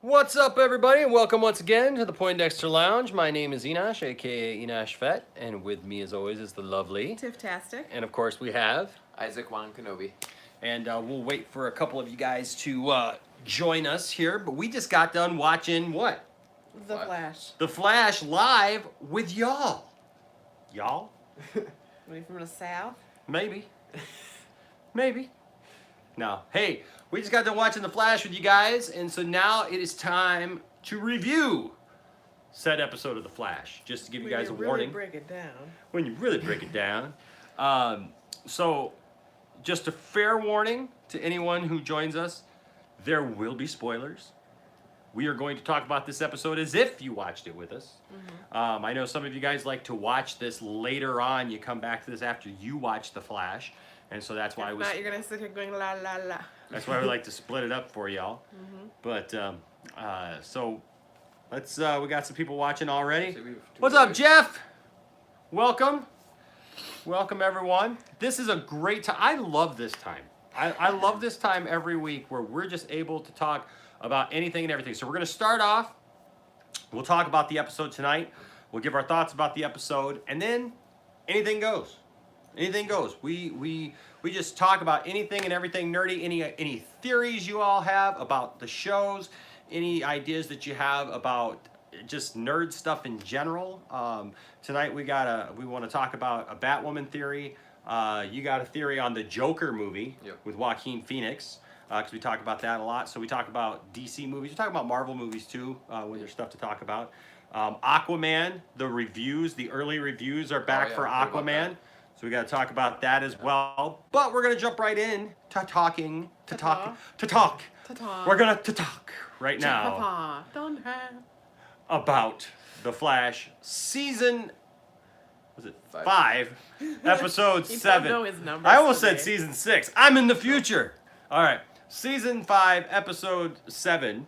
What's up, everybody, and welcome once again to the Poindexter Lounge. My name is Enosh, aka Enosh Fett, and with me, as always, is the lovely Tiff-tastic. And of course, we have Isaac Juan Kenobi. And we'll wait for a couple of you guys to join us here. But we just got done watching what? The Flash. The Flash live with y'all. Y'all? Maybe from the South? Maybe. Maybe. No. Hey, we just got done watching The Flash with you guys, and so now it is time to review said episode of The Flash. Just to give you guys a warning. When you really break it down. When you really break it down. So, just a fair warning to anyone who joins us, there will be spoilers. We are going to talk about this episode as if you watched it with us. Mm-hmm. I know some of you guys like to watch this later on. You come back to this after you watch The Flash. And so that's why If not, you're going to sit here going la la la. that's why we like to split it up for y'all. Mm-hmm. But so let's we got some people watching already. So What's up, Jeff? Welcome. Welcome, everyone. This is a great time. I love this time. I love this time every week where we're just able to talk about anything and everything. So we're going to start off. We'll talk about the episode tonight. We'll give our thoughts about the episode. And then anything goes. Anything goes. We just talk about anything and everything nerdy. Any theories you all have about the shows. Any ideas that you have about just nerd stuff in general. Tonight we want to talk about a Batwoman theory. You got a theory on the Joker movie with Joaquin Phoenix, because we talk about that a lot. So we talk about DC movies. We talk about Marvel movies too, when there's stuff to talk about. Aquaman, the early reviews are back for Aquaman. So we got to talk about that as well. But we're going to jump right in to talk. We're going to talk right now about The Flash season, was it 5, episode 7. Know his numbers I almost today. said season 6. I'm in the future. All right. Season 5, episode 7,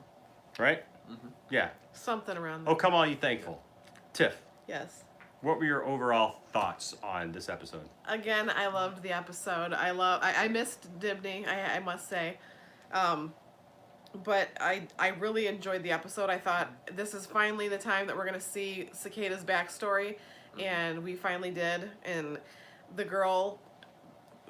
right? Mm-hmm. Yeah. Something around there. Oh, come on, you thankful. Tiff, Yes. what were your overall thoughts on this episode? Again, I loved the episode. I missed Dibney, I must say. But I really enjoyed the episode. I thought this is finally the time that we're going to see Cicada's backstory. And we finally did. And the girl,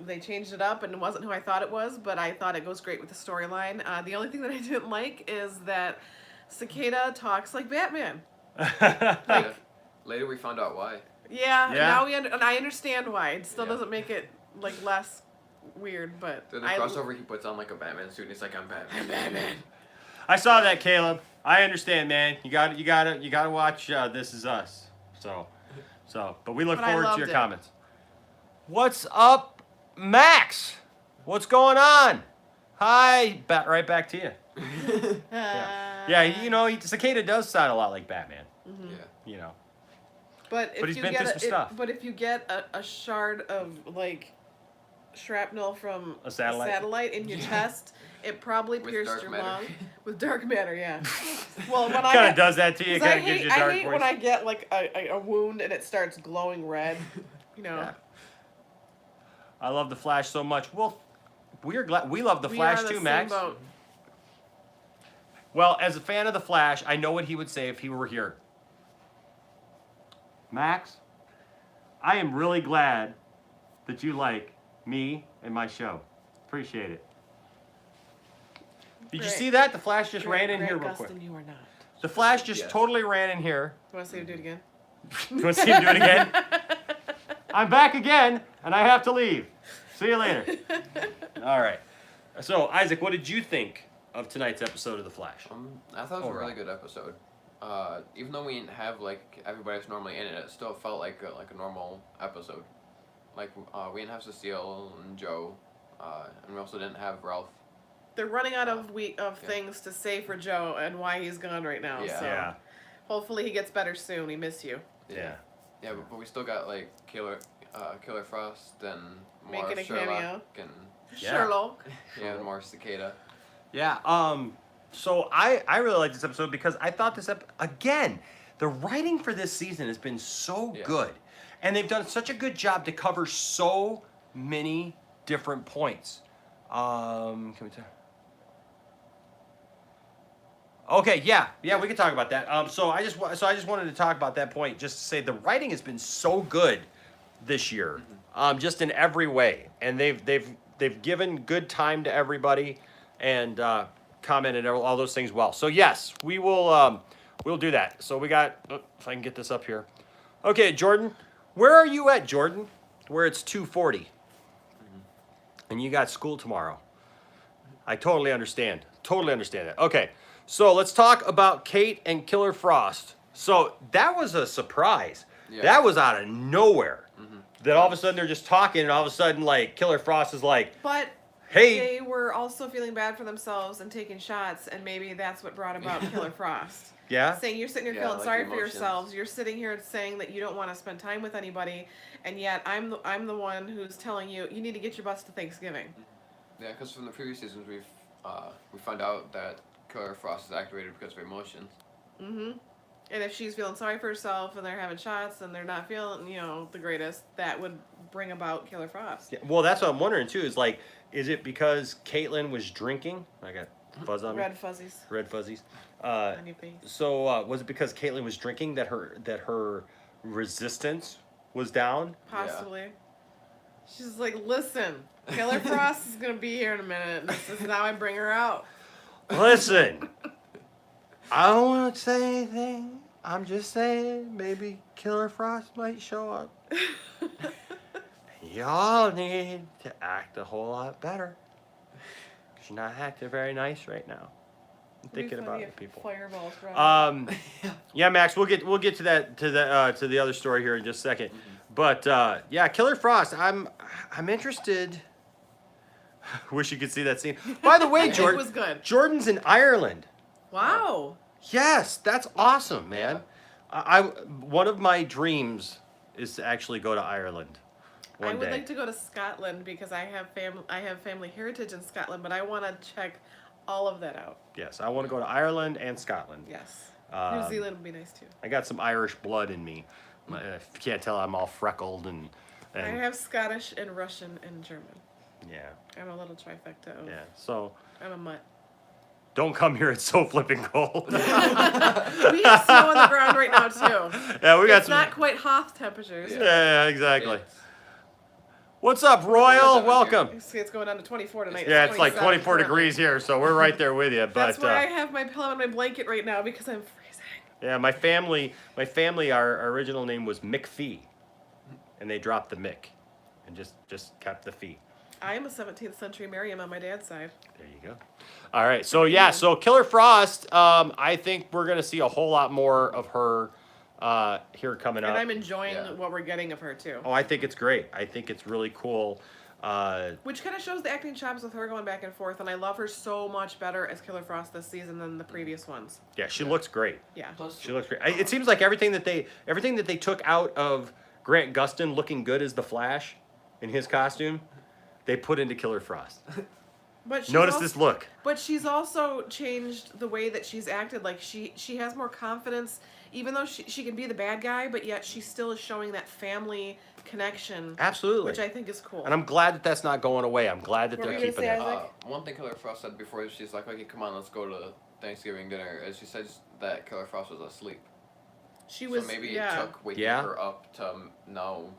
they changed it up and it wasn't who I thought it was. But I thought it goes great with the storyline. The only thing that I didn't like is that Cicada talks like Batman. Like, later we found out why. Yeah. Yeah. Now and I understand why. It still Yeah. doesn't make it like less weird, but Then the crossover, he puts on like a Batman suit and he's like, I'm Batman. Batman. I saw that, Caleb. I understand, man. You gotta watch This Is Us. So, but we look But I forward to loved your it. comments. What's up, Max? What's going on? Hi, right back to you. Yeah, Cicada does sound a lot like Batman. Mm-hmm. Yeah. You know. But if he's you been get through some stuff. but if you get a shard of like shrapnel from A satellite? in your chest, it probably With pierced dark your matter. lung with dark matter. Yeah. Well, when I Kind of get, does that to you. 'cause Kind of gives you a dark I hate voice. when I get like a wound and it starts glowing red. You know. Yeah. I love the Flash so much. Well, we're glad we love the We Flash are the too, same Max. boat. Well, as a fan of the Flash, I know what he would say if he were here. Max, I am really glad that you like me and my show. Appreciate it. Did you Great. see that? The Flash just ran in Grant here real quick. Gustin, you are not. The Flash just Yes. totally ran in here. You want to see him do it again? You want to see him do it again? I'm back again, and I have to leave. See you later. All right. So, Isaac, what did you think of tonight's episode of The Flash? I thought it was Overall. a really good episode. Even though we didn't have like everybody that's normally in it, it still felt like a normal episode. Like we didn't have Cecile and Joe, and we also didn't have Ralph. They're running out of things to say for Joe and why he's gone right now. Yeah. So Yeah. hopefully he gets better soon. We miss you. Yeah. Yeah, but we still got like Killer Frost and more Making a Sherlock and Yeah. Sherlock. yeah, and more Cicada. Yeah. So I really like this episode because I thought again, the writing for this season has been so good. And they've done such a good job to cover so many different points. Can we tell? Okay, yeah, we can talk about that. So I just wanted to talk about that point, just to say the writing has been so good this year, just in every way, and they've given good time to everybody, and commented all those things well. So yes, we'll do that. So we got, if I can get this up here. Okay, Jordan, where are you at, Jordan? Where it's 2:40, and you got school tomorrow. I totally understand. Totally understand that. Okay, so let's talk about Kate and Killer Frost. So that was a surprise. Yeah. That was out of nowhere. That all of a sudden they're just talking, and all of a sudden, like, Killer Frost is like, But hey. they were also feeling bad for themselves and taking shots, and maybe that's what brought about Killer Frost. Yeah? Saying you're sitting here Yeah, feeling like sorry for emotions. yourselves. You're sitting here saying that you don't want to spend time with anybody, and yet I'm the one who's telling you you need to get your butts to Thanksgiving. Yeah, because from the previous seasons we found out that Killer Frost is activated because of emotions. Mm-hmm. And if she's feeling sorry for herself and they're having shots and they're not feeling, the greatest, that would bring about Killer Frost. Yeah, well, that's what I'm wondering, too, is like, is it because Caitlyn was drinking? I got fuzz on me. Red fuzzies Red fuzzies. on your face. So was it because Caitlyn was drinking that her resistance was down? Possibly. She's like, listen, Killer Frost is going to be here in a minute. This is how I bring her out. Listen, I don't want to say anything. I'm just saying maybe Killer Frost might show up. Y'all need to act a whole lot better. Because you're not acting very nice right now. I'm thinking about it, people. Fireballs, right? Yeah, Max, we'll get to that to the other story here in just a second. But yeah, Killer Frost, I'm interested. Wish you could see that scene. By the way, Jordan, It was good. Jordan's in Ireland. Wow. Yes, that's awesome, man. I one of my dreams is to actually go to Ireland one I would day. like to go to Scotland because I have family heritage in Scotland, but I want to check all of that out. Yes, I want to go to Ireland and Scotland. Yes. New Zealand would be nice too. I got some Irish blood in me. If you can't tell, I'm all freckled and I have Scottish and Russian and German. yeah. I'm a little trifecta. Yeah. So I'm a mutt. don't come here. It's so flipping cold. We have snow on the ground right now too. Yeah, we got It's some. not quite Hoth temperatures. Yeah, exactly. It's- What's up, Royal? What's up, Welcome. You see, it's going down to 24 tonight. Yeah, it's like 27 24 currently. degrees here, so we're right there with you. But That's why I have my pillow and my blanket right now because I'm freezing. yeah, my family, our original name was McPhee, and they dropped the Mick, and just kept the Fee. I am a 17th century Miriam on my dad's side. There you go. All right, so yeah, so Killer Frost, I think we're gonna see a whole lot more of her here coming up. And I'm enjoying Yeah. what we're getting of her too. Oh, I think it's great. I think it's really cool. Which kind of shows the acting chops with her going back and forth, and I love her so much better as Killer Frost this season than the previous ones. Yeah, she looks great. Yeah. Plus, She looks great. It seems like everything that they took out of Grant Gustin looking good as the Flash in his costume, they put into Killer Frost. But she's Notice also, this look. But she's also changed the way that she's acted. Like she has more confidence, even though she can be the bad guy, but yet she still is showing that family connection. Absolutely. Which I think is cool. And I'm glad that that's not going away. I'm glad that What they're were you keeping gonna it. say, Isaac? one thing Killer Frost said before, she's like, okay, come on, let's go to Thanksgiving dinner. As she says that Killer Frost was asleep. She was So maybe yeah, it took waking Yeah. her up to know,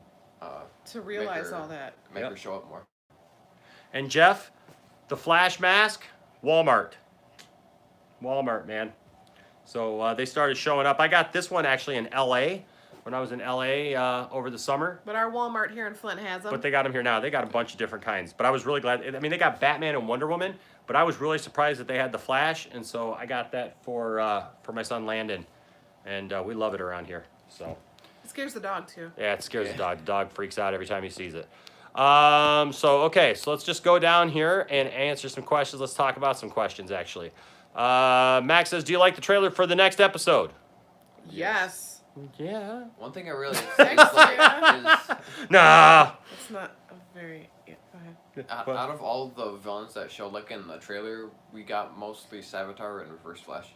to realize her- all that. make Yep. her show up more. And Jeff, the Flash mask, Walmart, man. So they started showing up. I got this one actually in L.A. when I was in L.A. Over the summer. But our Walmart here in Flint has them. But they got them here now. They got a bunch of different kinds. But I was really glad. I mean, they got Batman and Wonder Woman. But I was really surprised that they had the Flash, and so I got that for my son Landon, and we love it around here. So It scares the dog too. yeah, it scares the dog. The dog freaks out every time he sees it. So let's just go down here and answer some questions. Let's talk about some questions actually. Max says, "Do you like the trailer for the next episode?" Yes. Yeah. One thing I really Thanks, dislike Sarah. Nah. It's not a very. Yeah, go ahead. out of all the villains that showed like in the trailer, we got mostly Savitar and Reverse Flash.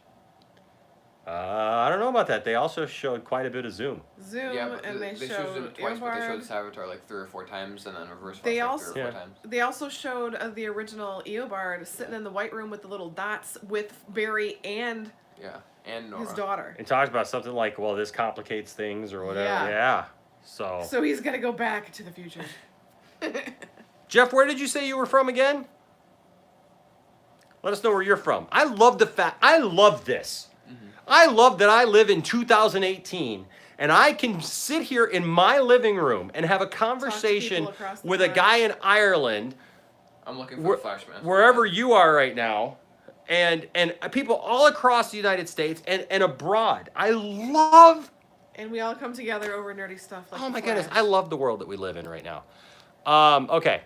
I don't know about that. They also showed quite a bit of Zoom. Zoom, Yeah, but and they showed showed him twice, but they showed Eobard. Savitar like 3 or 4 times, and then reverse They Flash also- like 3 or 4 Yeah. times. They also showed the original Eobard sitting in the white room with the little dots with Barry and Yeah, and Nora. his daughter. It talks about something like, well, this complicates things or whatever. Yeah. Yeah. So, So he's gonna go back to the future. Jeff, where did you say you were from again? Let us know where you're from. I love the fact. I love this. I love that I live in 2018 and I can sit here in my living room and have a conversation across the with a board. guy in Ireland, I'm looking for where- the Flash mask. wherever you are right now, and people all across the United States and abroad. I love. And we all come together over nerdy stuff like Oh the my goodness, Flash. I love the world that we live in right now. Okay.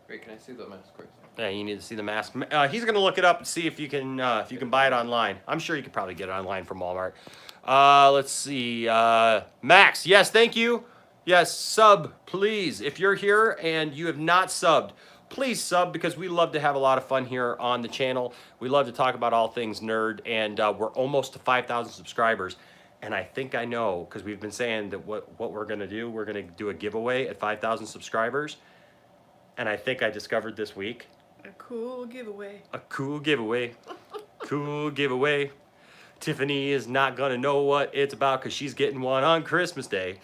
Wait, can I see the mask first? Yeah, you need to see the mask. He's gonna look it up and see if you can buy it online. I'm sure you could probably get it online from Walmart. Let's see. Max, yes, thank you. Yes, sub, please. If you're here and you have not subbed, please sub because we love to have a lot of fun here on the channel. We love to talk about all things nerd, and we're almost to 5,000 subscribers. And I think I know because we've been saying that what we're gonna do. We're gonna do a giveaway at 5,000 subscribers, and I think I discovered this week. A cool giveaway. A cool giveaway. Cool giveaway. Tiffany is not going to know what it's about because she's getting one on Christmas Day.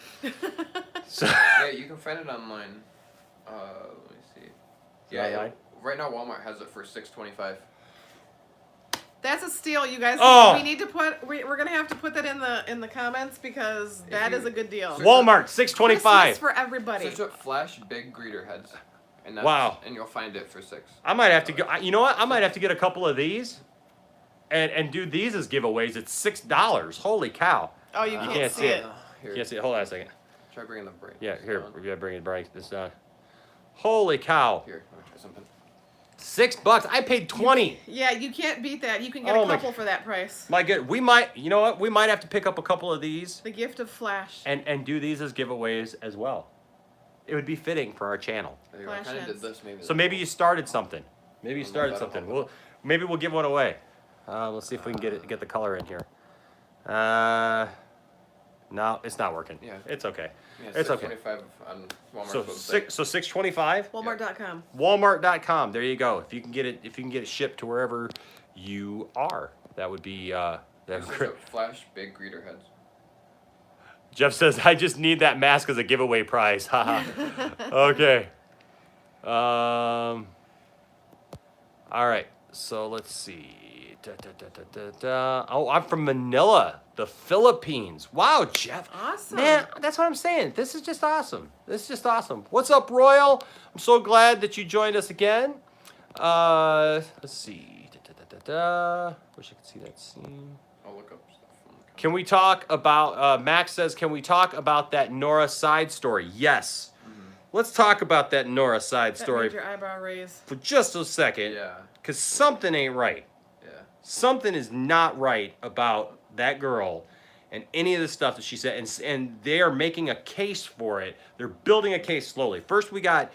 So, Yeah, you can find it online. Let me see. Yeah, Online? right now Walmart has it for $6.25. That's a steal, you guys. Oh. We need to put. We're gonna have to put that in the comments because that you- is a good deal. Walmart, Christmas $6.25. for everybody. Search up Flash Big Greeter Heads. And Wow. And you'll find it for $6. I might have to go. You know what? I might have to get a couple of these and do these as giveaways. It's $6. Holy cow. Oh, you can't can't see see it. it. Here, Yes, hold on a second. try bringing the break. Yeah, here. down. We got to bring it break this down. Holy cow. Here, let me try something. $6. I paid 20. Yeah, you can't beat that. You can get Oh a my- couple for that price. My good. We might, you know what? We might have to pick up a couple of these The gift of Flash. and do these as giveaways as well. It would be fitting for our channel. There you go. I Flash kind of did heads. this maybe. So maybe you started something. Maybe you I don't know started if that'll something. help. Maybe we'll give one away. Let's see if we can get the color in here. No, it's not working. Yeah. It's okay. Yeah, It's okay. $6.25 on Walmart's So website. $6.25. Walmart.com. Walmart.com. There you go. If you can get it shipped to wherever you are, that would be that would Search great. up Flash Big Greeter Heads. Jeff says, I just need that mask as a giveaway prize. Haha. Okay. All right. So let's see. Oh, I'm from Manila, the Philippines. Wow, Jeff. Awesome. Man, that's what I'm saying. This is just awesome. This is just awesome. What's up, Royal? I'm so glad that you joined us again. Let's see. Wish I could see that scene. I'll look up stuff from the Can we talk about, Max says, can we talk about that Nora side story? Yes. Let's talk about that Nora side That story made your eyebrow raise. for just a second. Yeah, Because something ain't right. yeah. Something is not right about that girl and any of the stuff that she said. And they are making a case for it. They're building a case slowly. First we got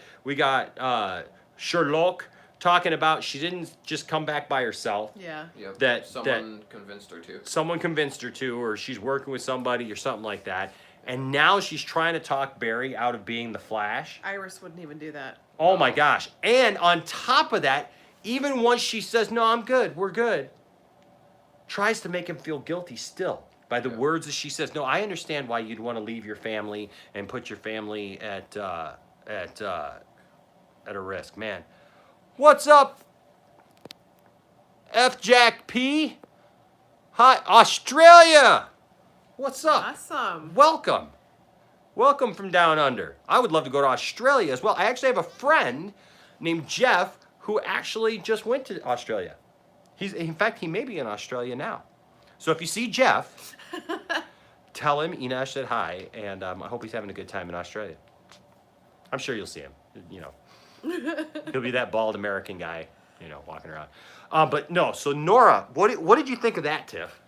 Sherlock talking about she didn't just come back by herself. Yeah. Yep. That- Someone convinced her to. Someone convinced her to, or she's working with somebody or something like that. And now she's trying to talk Barry out of being the Flash. Iris wouldn't even do that. Oh my gosh. And on top of that, even once she says, no, I'm good, we're good, tries to make him feel guilty still by the Yeah. words that she says. No, I understand why you'd want to leave your family and put your family at a risk. Man, what's up, F Jack P? Hi, Australia. What's up? Awesome. Welcome. Welcome from down under. I would love to go to Australia as well. I actually have a friend named Jeff who actually just went to Australia. In fact, he may be in Australia now. So if you see Jeff, tell him Inash said hi, and I hope he's having a good time in Australia. I'm sure you'll see him. You know, he'll be that bald American guy, you know, walking around. But no. So Nora, what did you think of that, Tiff?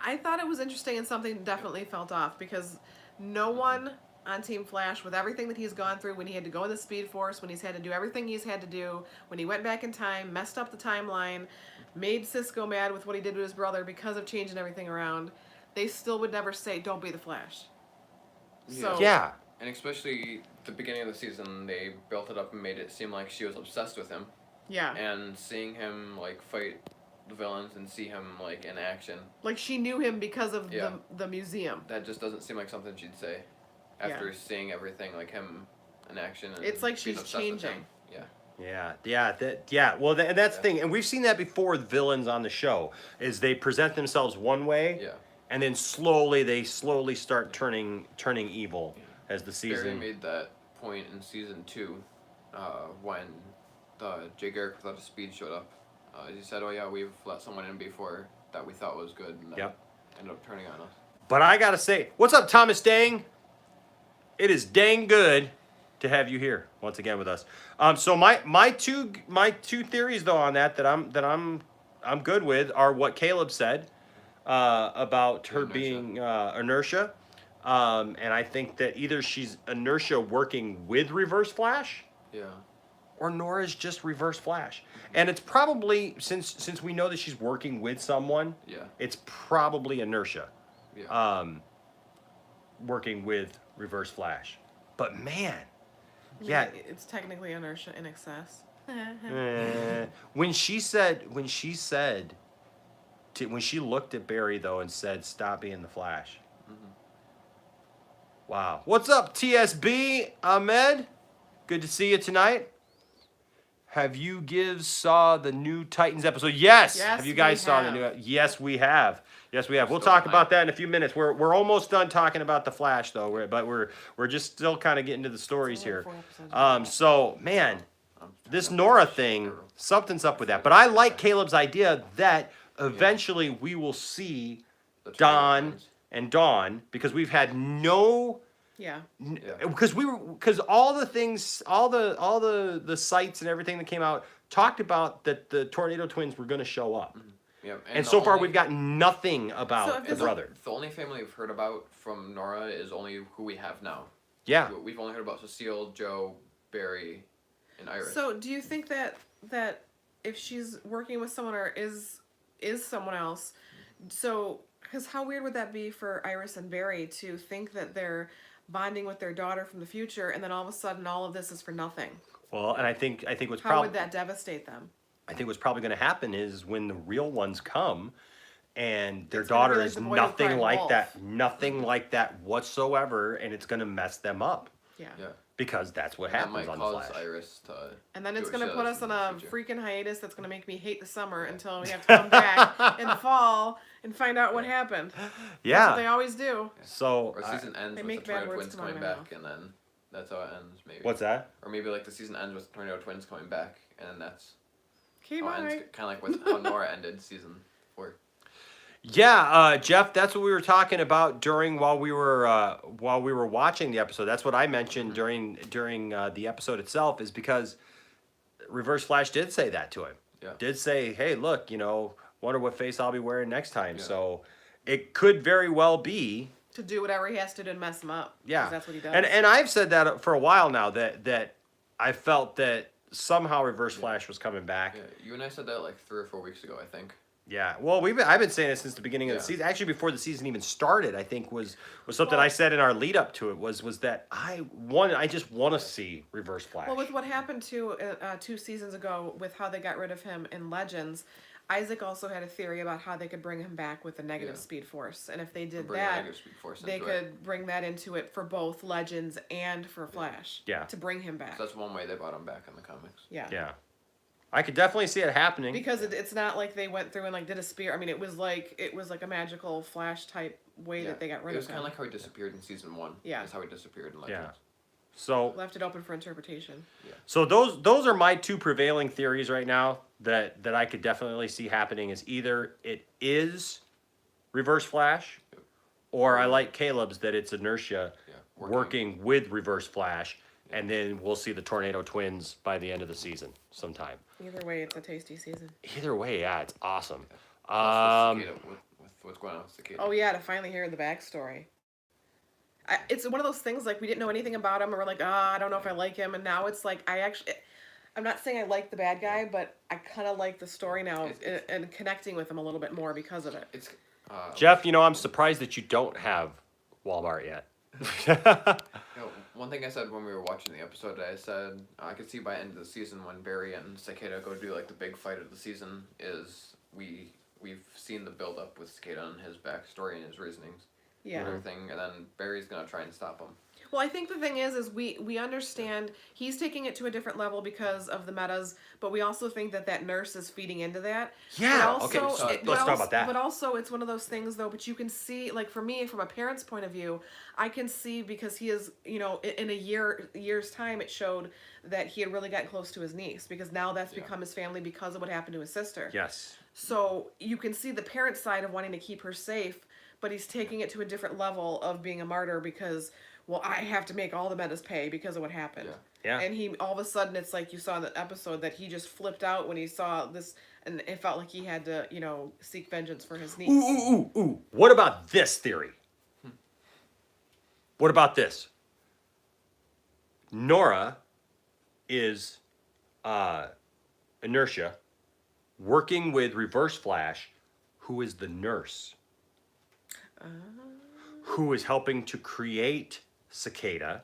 I thought it was interesting and something definitely felt off because no one on Team Flash, with everything that he's gone through, when he had to go in the Speed Force, when he's had to do everything he's had to do, when he went back in time, messed up the timeline, made Cisco mad with what he did to his brother because of changing everything around, they still would never say, "Don't be the Flash." So Yeah. And especially the beginning of the season, they built it up and made it seem like she was obsessed with him. yeah, And seeing him like fight the villains and see him like in action, like she knew him because of Yeah. the museum. that just doesn't seem like something she'd say after seeing everything like him in action. And It's like being she's obsessed with him. changing. Yeah. Well, that's the thing, and we've seen that before. The villains on the show is they present themselves one way, Yeah. and then slowly start turning evil as the Barry season. made that point in season 2, when Jay Garrick without a speed showed up. He said, "Oh yeah, we've let someone in before that we thought was good, and then Yep. ended up turning on us." But I gotta say, what's up, Thomas Dang? It is dang good to have you here once again with us. So my two theories though on that I'm good with are what Caleb said about her Inertia. being inertia, and I think that either she's inertia working with Reverse Flash, Yeah. or Nora's just Reverse Flash, and it's probably since we know that she's working with someone, Yeah. it's probably inertia. Yeah. Working with Reverse Flash. But man, I mean, yeah. it's technically inertia in excess. When she looked at Barry though and said, "Stop being the Flash." Wow. What's up, TSB Ahmed? Good to see you tonight. Have you saw the new Titans episode? Yes. Yes, Have you guys we saw the have. new? Yes, we have. Yes, we have. We'll Still talk behind. about that in a few minutes. We're almost done talking about the Flash though. We're just still kind of getting to the stories It's only here. 4 episodes. So man, I'm this trying to Nora finish thing, Arrow. something's up with that. But I like Caleb's idea that eventually we will see The Tornado Don Twins. and Dawn, because we've had no, Yeah. because all the things, all the sites and everything that came out talked about that the Tornado Twins were going to show up, Yeah. and the so far only- we've got nothing So about if the there's a- brother. The only family we've heard about from Nora is only who we have now. Yeah. We've only heard about Cecile, Joe, Barry, and Iris. So do you think that if she's working with someone or is someone else, so because how weird would that be for Iris and Barry to think that they're bonding with their daughter from the future, and then all of a sudden all of this is for nothing? Well, and I think what's How probably would that devastate them? I think what's probably going to happen is when the real ones come, and their It's gonna be daughter like is the boy who nothing cried like wolf. that, nothing like that whatsoever, and it's going to mess them up Yeah. Yeah. because that's what And that happens might on the cause Flash. Iris to. And then do it's what gonna she put does us on in the a future. freaking hiatus that's gonna make me hate the summer until we have to come back in the fall and find out what happened. That's what they Yeah. always do. So Or season ends They with make the Tornado bad words Twins come out of coming my back, and then that's how it ends. Maybe. what's that? Or maybe like the season ends with Tornado Twins coming back, and then that's Okay, how it ends. bye. Kind of like with how Nora ended season 4. Yeah, Jeff, that's what we were talking about while we were watching the episode. That's what I mentioned during the episode itself, is because Reverse Flash did say that to him. Yeah. Did say, "Hey, look, wonder what face I'll be wearing next time." Yeah. So it could very well be. To do whatever he has to do to mess him up. 'Cause Yeah, that's what he does. And I've said that for a while now, that I felt that somehow Reverse Flash was coming back. Yeah, you and I said that like 3 or 4 weeks ago, I think. Yeah, well, I've been saying it since the beginning of the Yeah. season. Actually, before the season even started, I think was something Well- I said in our lead up to it was that I just want to see Reverse Flash. Well, with what happened 2 seasons ago with how they got rid of him in Legends, Isaac also had a theory about how they could bring him back with the negative Yeah. speed force. And if they did Bring the that, negative speed force they into it. could bring that into it for both Legends and for Flash. Yeah. To bring him back. So that's one way they brought him back in the comics. Yeah. Yeah, I could definitely see it happening. Because it's not like they went through and like did a spear. I mean, it was like a magical Flash type way that they got rid It was of kind him. of like how he disappeared in season 1. Yeah. That's how he disappeared in Yeah. Legends. So Left it open for interpretation. So those are my two prevailing theories right now that I could definitely see happening, is either it is Reverse Flash, or I like Caleb's that it's inertia Yeah. working with Reverse Flash, and then we'll see the Tornado Twins by the end of the season sometime. Either way, it's a tasty season. Either way, yeah, it's awesome. Plus with Cicada, with what's going on with Cicada. Oh yeah, to finally hear the backstory. It's one of those things like we didn't know anything about him, and we're like, I don't know if I like him, and now it's like I I'm not saying I like the bad guy, but I kind of like the story now and connecting with him a little bit more because of it. It's Jeff, I'm surprised that you don't have Walmart yet. one thing I said when we were watching the episode, I said I could see by the end of the season when Barry and Cicada go do like the big fight of the season is we've seen the build up with Cicada and his backstory and his reasonings Yeah. and everything, and then Barry's gonna try and stop him. Well, I think the thing is we understand he's taking it to a different level because of the metas, but we also think that nurse is feeding into that. Yeah. But Okay. also- So but let's talk also- about that. But also, it's one of those things, though. But you can see, like for me, from a parent's point of view, I can see because he is, in a year's time, it showed that he had really gotten close to his niece because now that's become his family because of what happened to his sister. Yes. So you can see the parent side of wanting to keep her safe, but he's taking it to a different level of being a martyr because, well, I have to make all the metas pay because of what happened. Yeah. And he all of a sudden, it's like you saw in the episode that he just flipped out when he saw this, and it felt like he had to, seek vengeance for his niece. Ooh. What about this theory? What about this? Nora is Inertia working with Reverse Flash, who is the nurse, who is helping to create Cicada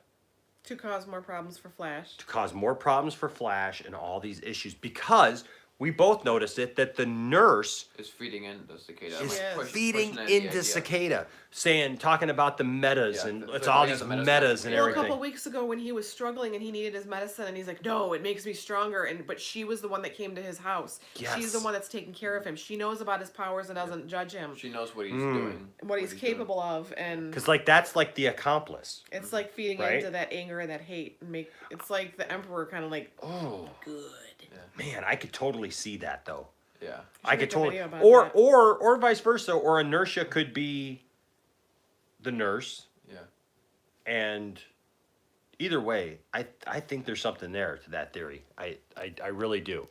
To cause more problems for Flash. to cause more problems for Flash and all these issues because we both noticed it that the nurse Is feeding into Cicada. is Yes. feeding pushing at the into idea. Cicada, talking about the metas Yeah, and the- it's the- all yeah, these the metas metas and Well, a everything. couple weeks ago when he was struggling and he needed his medicine and he's like, no, it makes me stronger. But she was the one that came to his house. Yes. She's the one that's taking care of him. She knows about his powers and doesn't judge him. She knows what he's doing. And what he's doing. capable of, and Because that's like the accomplice. it's like feeding Right? into that anger and that hate, and it's like the Emperor kind of like Oh good. man, I could totally see that though. Yeah. I make could a totally, video about or that. or vice versa, or Inertia could be the nurse, Yeah. and either way, I think there's something there to that theory. I really do.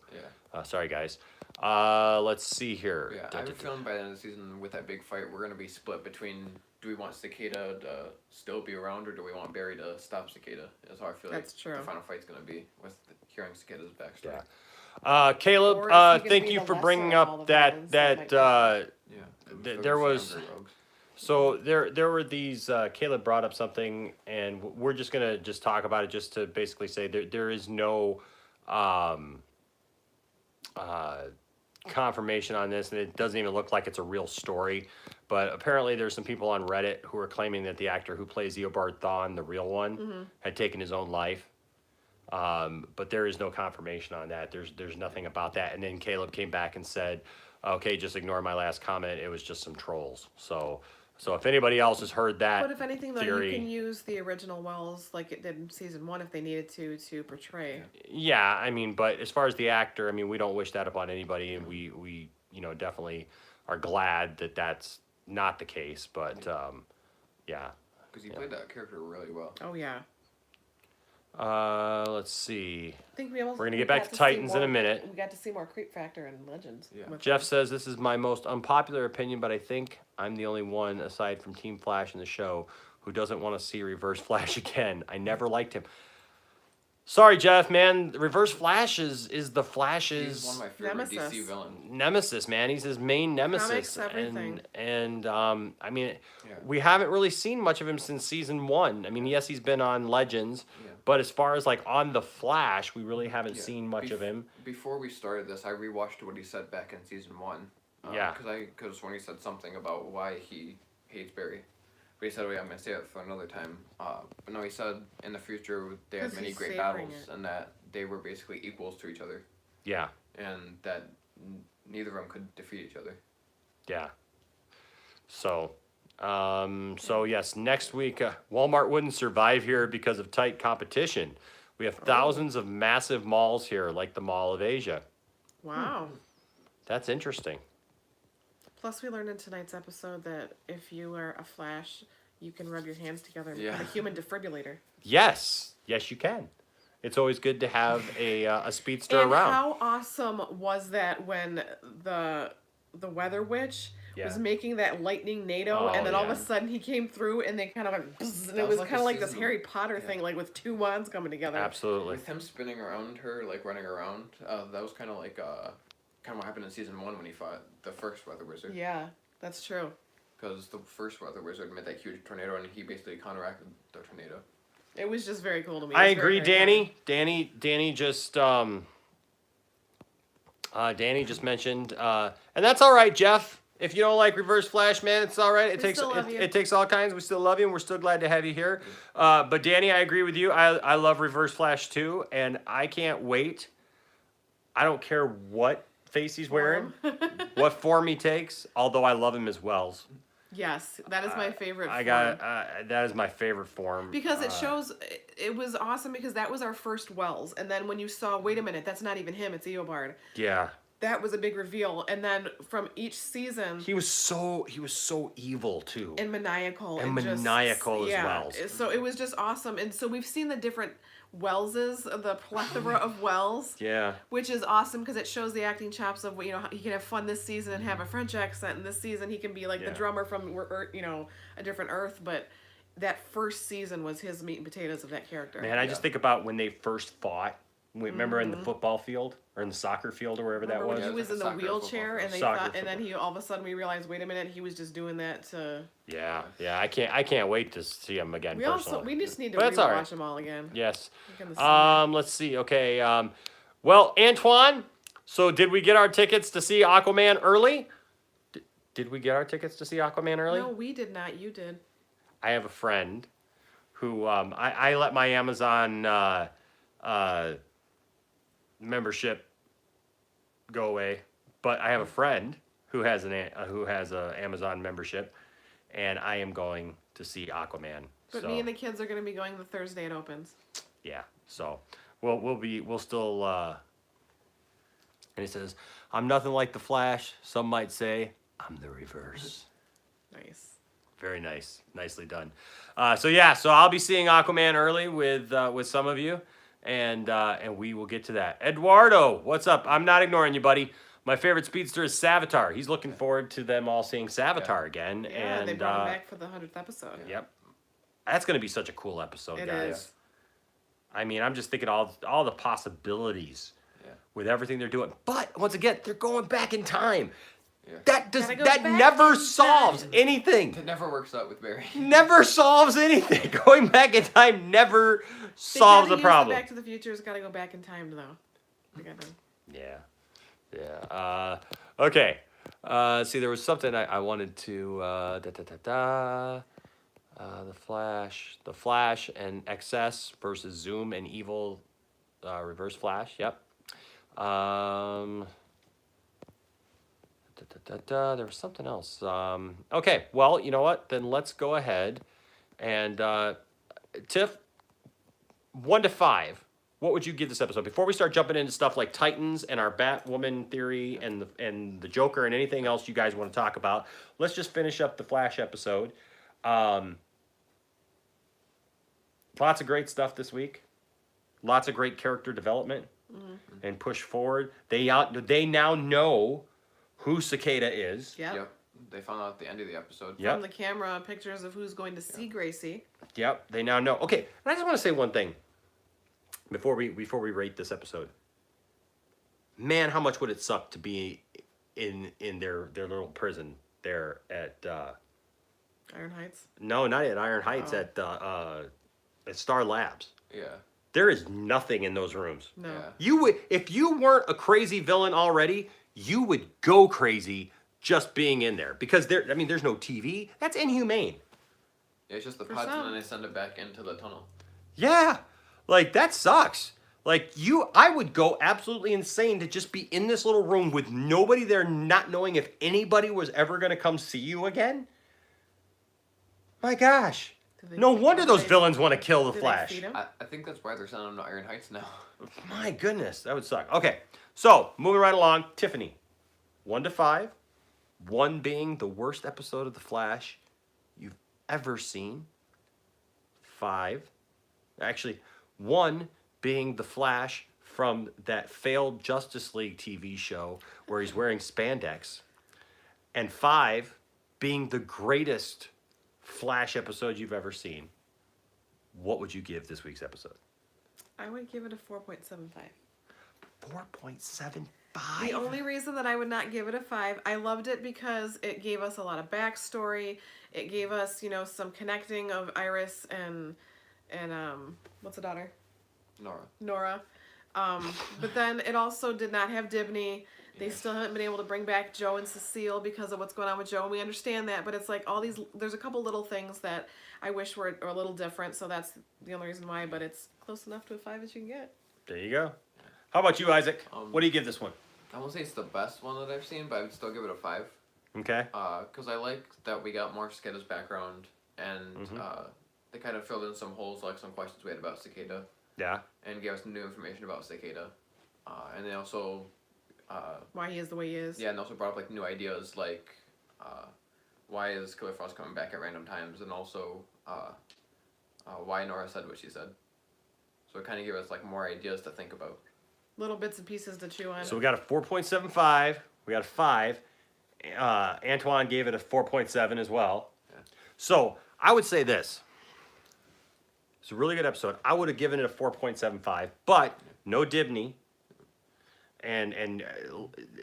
Yeah. Sorry guys. Let's see here. Yeah, I have a feeling by the end of the season with that big fight, we're going to be split between do we want Cicada to still be around or do we want Barry to stop Cicada? That's how I feel That's like true. the final fight's going to be with hearing Cicada's backstory. Yeah. Caleb, Or is he gonna thank be you the for lesser bringing of all up the that villains that that might Yeah. There Those was- younger rogues. so there were these Caleb brought up something and we're just gonna talk about it just to basically say there is no confirmation on this and it doesn't even look like it's a real story, but apparently there's some people on Reddit who are claiming that the actor who plays Eobard Thawne, the real one, had taken his own life. But there is no confirmation on that. There's nothing about that. And then Caleb came back and said, okay, just ignore my last comment. It was just some trolls. So if anybody else has heard that But if anything, though, theory, you can use the original Wells like it did in season 1 if they needed to portray. yeah, I mean, but as far as the actor, I mean, we don't wish that upon anybody, and we definitely are glad that that's not the case. But yeah. Because he played that character really well. Oh yeah. Let's see. I think we're gonna get back to Titans in a minute. We got to see more creep factor in Legends. Yeah. with Jeff them. says this is my most unpopular opinion, but I think I'm the only one aside from Team Flash in the show who doesn't want to see Reverse Flash again. I never liked him. Sorry, Jeff, man. Reverse Flash is the Flash's He's one of my favorite Nemesis. DC villains. nemesis, man. He's his main nemesis. Comics, everything. And I mean, Yeah. we haven't really seen much of him since season 1. I mean, yes, he's been on Legends, Yeah. but as far as like on the Flash, we really haven't Yeah. seen much of him. Before we started this, I rewatched what he said back in season 1. Yeah. Because when he said something about why he hates Barry. But he said, oh yeah, I'm going to say it for another time. But no, he said in the future they had 'Cause many he's great savoring battles it. and that they were basically equals to each other. Yeah, And that neither of them could defeat each other. yeah. So yes, next week, Walmart wouldn't survive here because of tight competition. We have thousands of massive malls here, like the Mall of Asia. Wow. That's interesting. Plus, we learned in tonight's episode that if you are a Flash, you can rub your hands together and Yeah. put a human defibrillator. Yes, you can. It's always good to have a speedster And around. how awesome was that when the Weather Witch was making that lightning NATO, Oh, and then all of yeah. a sudden he came through, and they kind of went, bzz, and That it was was like kind a of like this season- Harry Potter thing, like with two wands coming together. Absolutely. With him spinning around her, like running around, that was kind of like kind of what happened in season 1 when he fought the first weather wizard. Yeah, that's true. Because the first weather wizard made that huge tornado, and he basically counteracted the tornado. It was just very cool to me. I It was very, agree, very Danny just Danny just mentioned, and that's all right, Jeff. If you don't like Reverse Flash, man, it's all right. It We takes still love you. it takes all kinds. We still love you, and we're still glad to have you here. But Danny, I agree with you. I love Reverse Flash too, and I can't wait. I don't care what face he's wearing, what form he takes. Although I love him as Wells. Yes, that is my favorite. I form. got that is my favorite form Because it shows, it was awesome because that was our first Wells. And then when you saw, wait a minute, that's not even him, it's Eobard. Yeah. That was a big reveal. And then from each season, He was so evil too. and maniacal. And just- maniacal as yeah. Wells. So it was just awesome. And so we've seen the different Wellses, the plethora of Wells. Yeah. Which is awesome because it shows the acting chops of, you know, he can have fun this season and have a French accent, and this season he can be like the Yeah. drummer from, you know, a different Earth. But that first season was his meat and potatoes of that character. Man, I just think about when they first fought. Remember in the football field or in the soccer field or wherever Remember that when was? he Yeah, was in it's the like a soccer wheelchair football and they field. thought, Soccer and then he all of a sudden we realized, wait a minute, he was just doing that to. Yeah. I can't wait to see him again. We personally. we just need to But that's rewatch all right. them all again. Yes. Like in the summer. Let's see. Okay. Well, Antoine. So did we get our tickets to see Aquaman early? Did we get our tickets to see Aquaman early? No, we did not. You did. I have a friend who I let my Amazon membership go away, but I have a friend who has a Amazon membership, and I am going to see Aquaman. But so, me and the kids are going to be going the Thursday it opens. yeah, so we'll still. And he says, "I'm nothing like the Flash. Some might say I'm the reverse." Nice. Very nice, nicely done. So I'll be seeing Aquaman early with some of you, and we will get to that. Eduardo, what's up? I'm not ignoring you, buddy. My favorite speedster is Savitar. He's looking forward to them all seeing Savitar again. Yeah, and they brought him back for the 100th episode. Yep, that's gonna be such a cool episode, It guys. is. I mean, I'm just thinking all the possibilities with everything they're doing. But once again, they're going back in time. Yeah. That Gotta go that back never in solves time. anything. It never works out with Barry. Never solves anything. Going back in time never solves They the gotta use problem. Back to the Future's got to go back in time though. They gotta. Yeah. Okay. See, there was something I wanted to. The Flash and XS versus Zoom and Evil, Reverse Flash. Yep. There was something else. Okay. Well, you know what? Then let's go ahead and Tiff. 1 to 5. What would you give this episode? Before we start jumping into stuff like Titans and our Batwoman theory and the Joker and anything else you guys want to talk about, let's just finish up the Flash episode. Lots of great stuff this week. Lots of great character development and push forward. They now know who Cicada is. Yep. Yep. They found out at the end of the episode. Yep. From the camera, pictures of who's going to see Gracie. Yep. They now know. Okay, and I just want to say one thing before we rate this episode. Man, how much would it suck to be in their little prison there at Iron Heights. no, not at Iron Heights, Oh. at Star Labs. Yeah. There is nothing in those rooms. No. Yeah. You would, if you weren't a crazy villain already, you would go crazy just being in there because there's no TV. That's inhumane. Yeah, it's just the For pods, some. and then they send it back into the tunnel. Yeah, like that sucks. Like I would go absolutely insane to just be in this little room with nobody there, not knowing if anybody was ever gonna come see you again. My gosh. No wonder those villains want to kill the Did they Flash. feed him? I think that's why they're sending them to Iron Heights now. My goodness, that would suck. Okay, so moving right along, Tiffany, 1 to 5, 1 being the worst episode of The Flash you've ever seen. 5, actually, 1 being the Flash from that failed Justice League TV show where he's wearing spandex. and 5 being the greatest Flash episode you've ever seen, what would you give this week's episode? I would give it a 4.75. 4.75. The only reason that I would not give it a 5, I loved it because it gave us a lot of backstory. It gave us, some connecting of Iris and what's the daughter? Nora. But then it also did not have Dibney. They still haven't been able to bring back Joe and Cecile because of what's going on with Joe, and we understand that. But it's like there's a couple little things that I wish were a little different, so that's the only reason why. But it's close enough to a 5 as you can get. There you go. How about you, Isaac? What do you give this one? I won't say it's the best one that I've seen, but I would still give it a 5. Okay. Because I like that we got more Cicada's background, and they kind of filled in some holes, like some questions we had about Cicada. Yeah. And gave us new information about Cicada. And they also... why he is the way he is. Yeah, and also brought up like new ideas, like why is Killer Frost coming back at random times, and also why Nora said what she said. So it kind of gave us like more ideas to think about. Little bits and pieces to chew on. So we got a 4.75. We got a 5. Antoine gave it a 4.7 as well. Yeah. So I would say this. It's a really good episode. I would have given it a 4.75, but no Dibney. And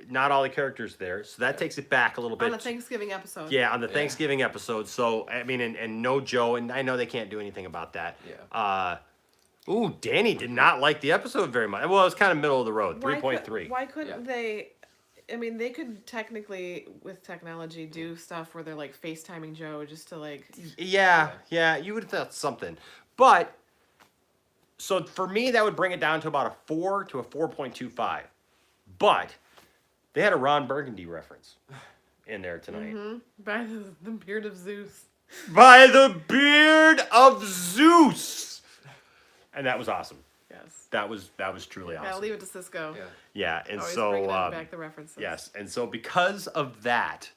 not all the characters there, so that takes it back a little bit. On the Thanksgiving episode. Yeah, on the Thanksgiving episode. So I mean, and no Joe, and I know they can't do anything about that. Yeah. Danny did not like the episode very much. Well, it was kind of middle of the road, 3.3. Why couldn't they? I mean, they could technically, with technology, do stuff where they're like FaceTiming Joe just to like. Yeah, you would have thought something, but so for me, that would bring it down to about a 4 to a 4.25. But they had a Ron Burgundy reference in there tonight. Mm-hmm. By the beard of Zeus. By the beard of Zeus. And that was awesome. Yes. That was truly awesome. I'll leave it to Cisco. Yeah. And Always so bringing back the references. yes, and so because of that,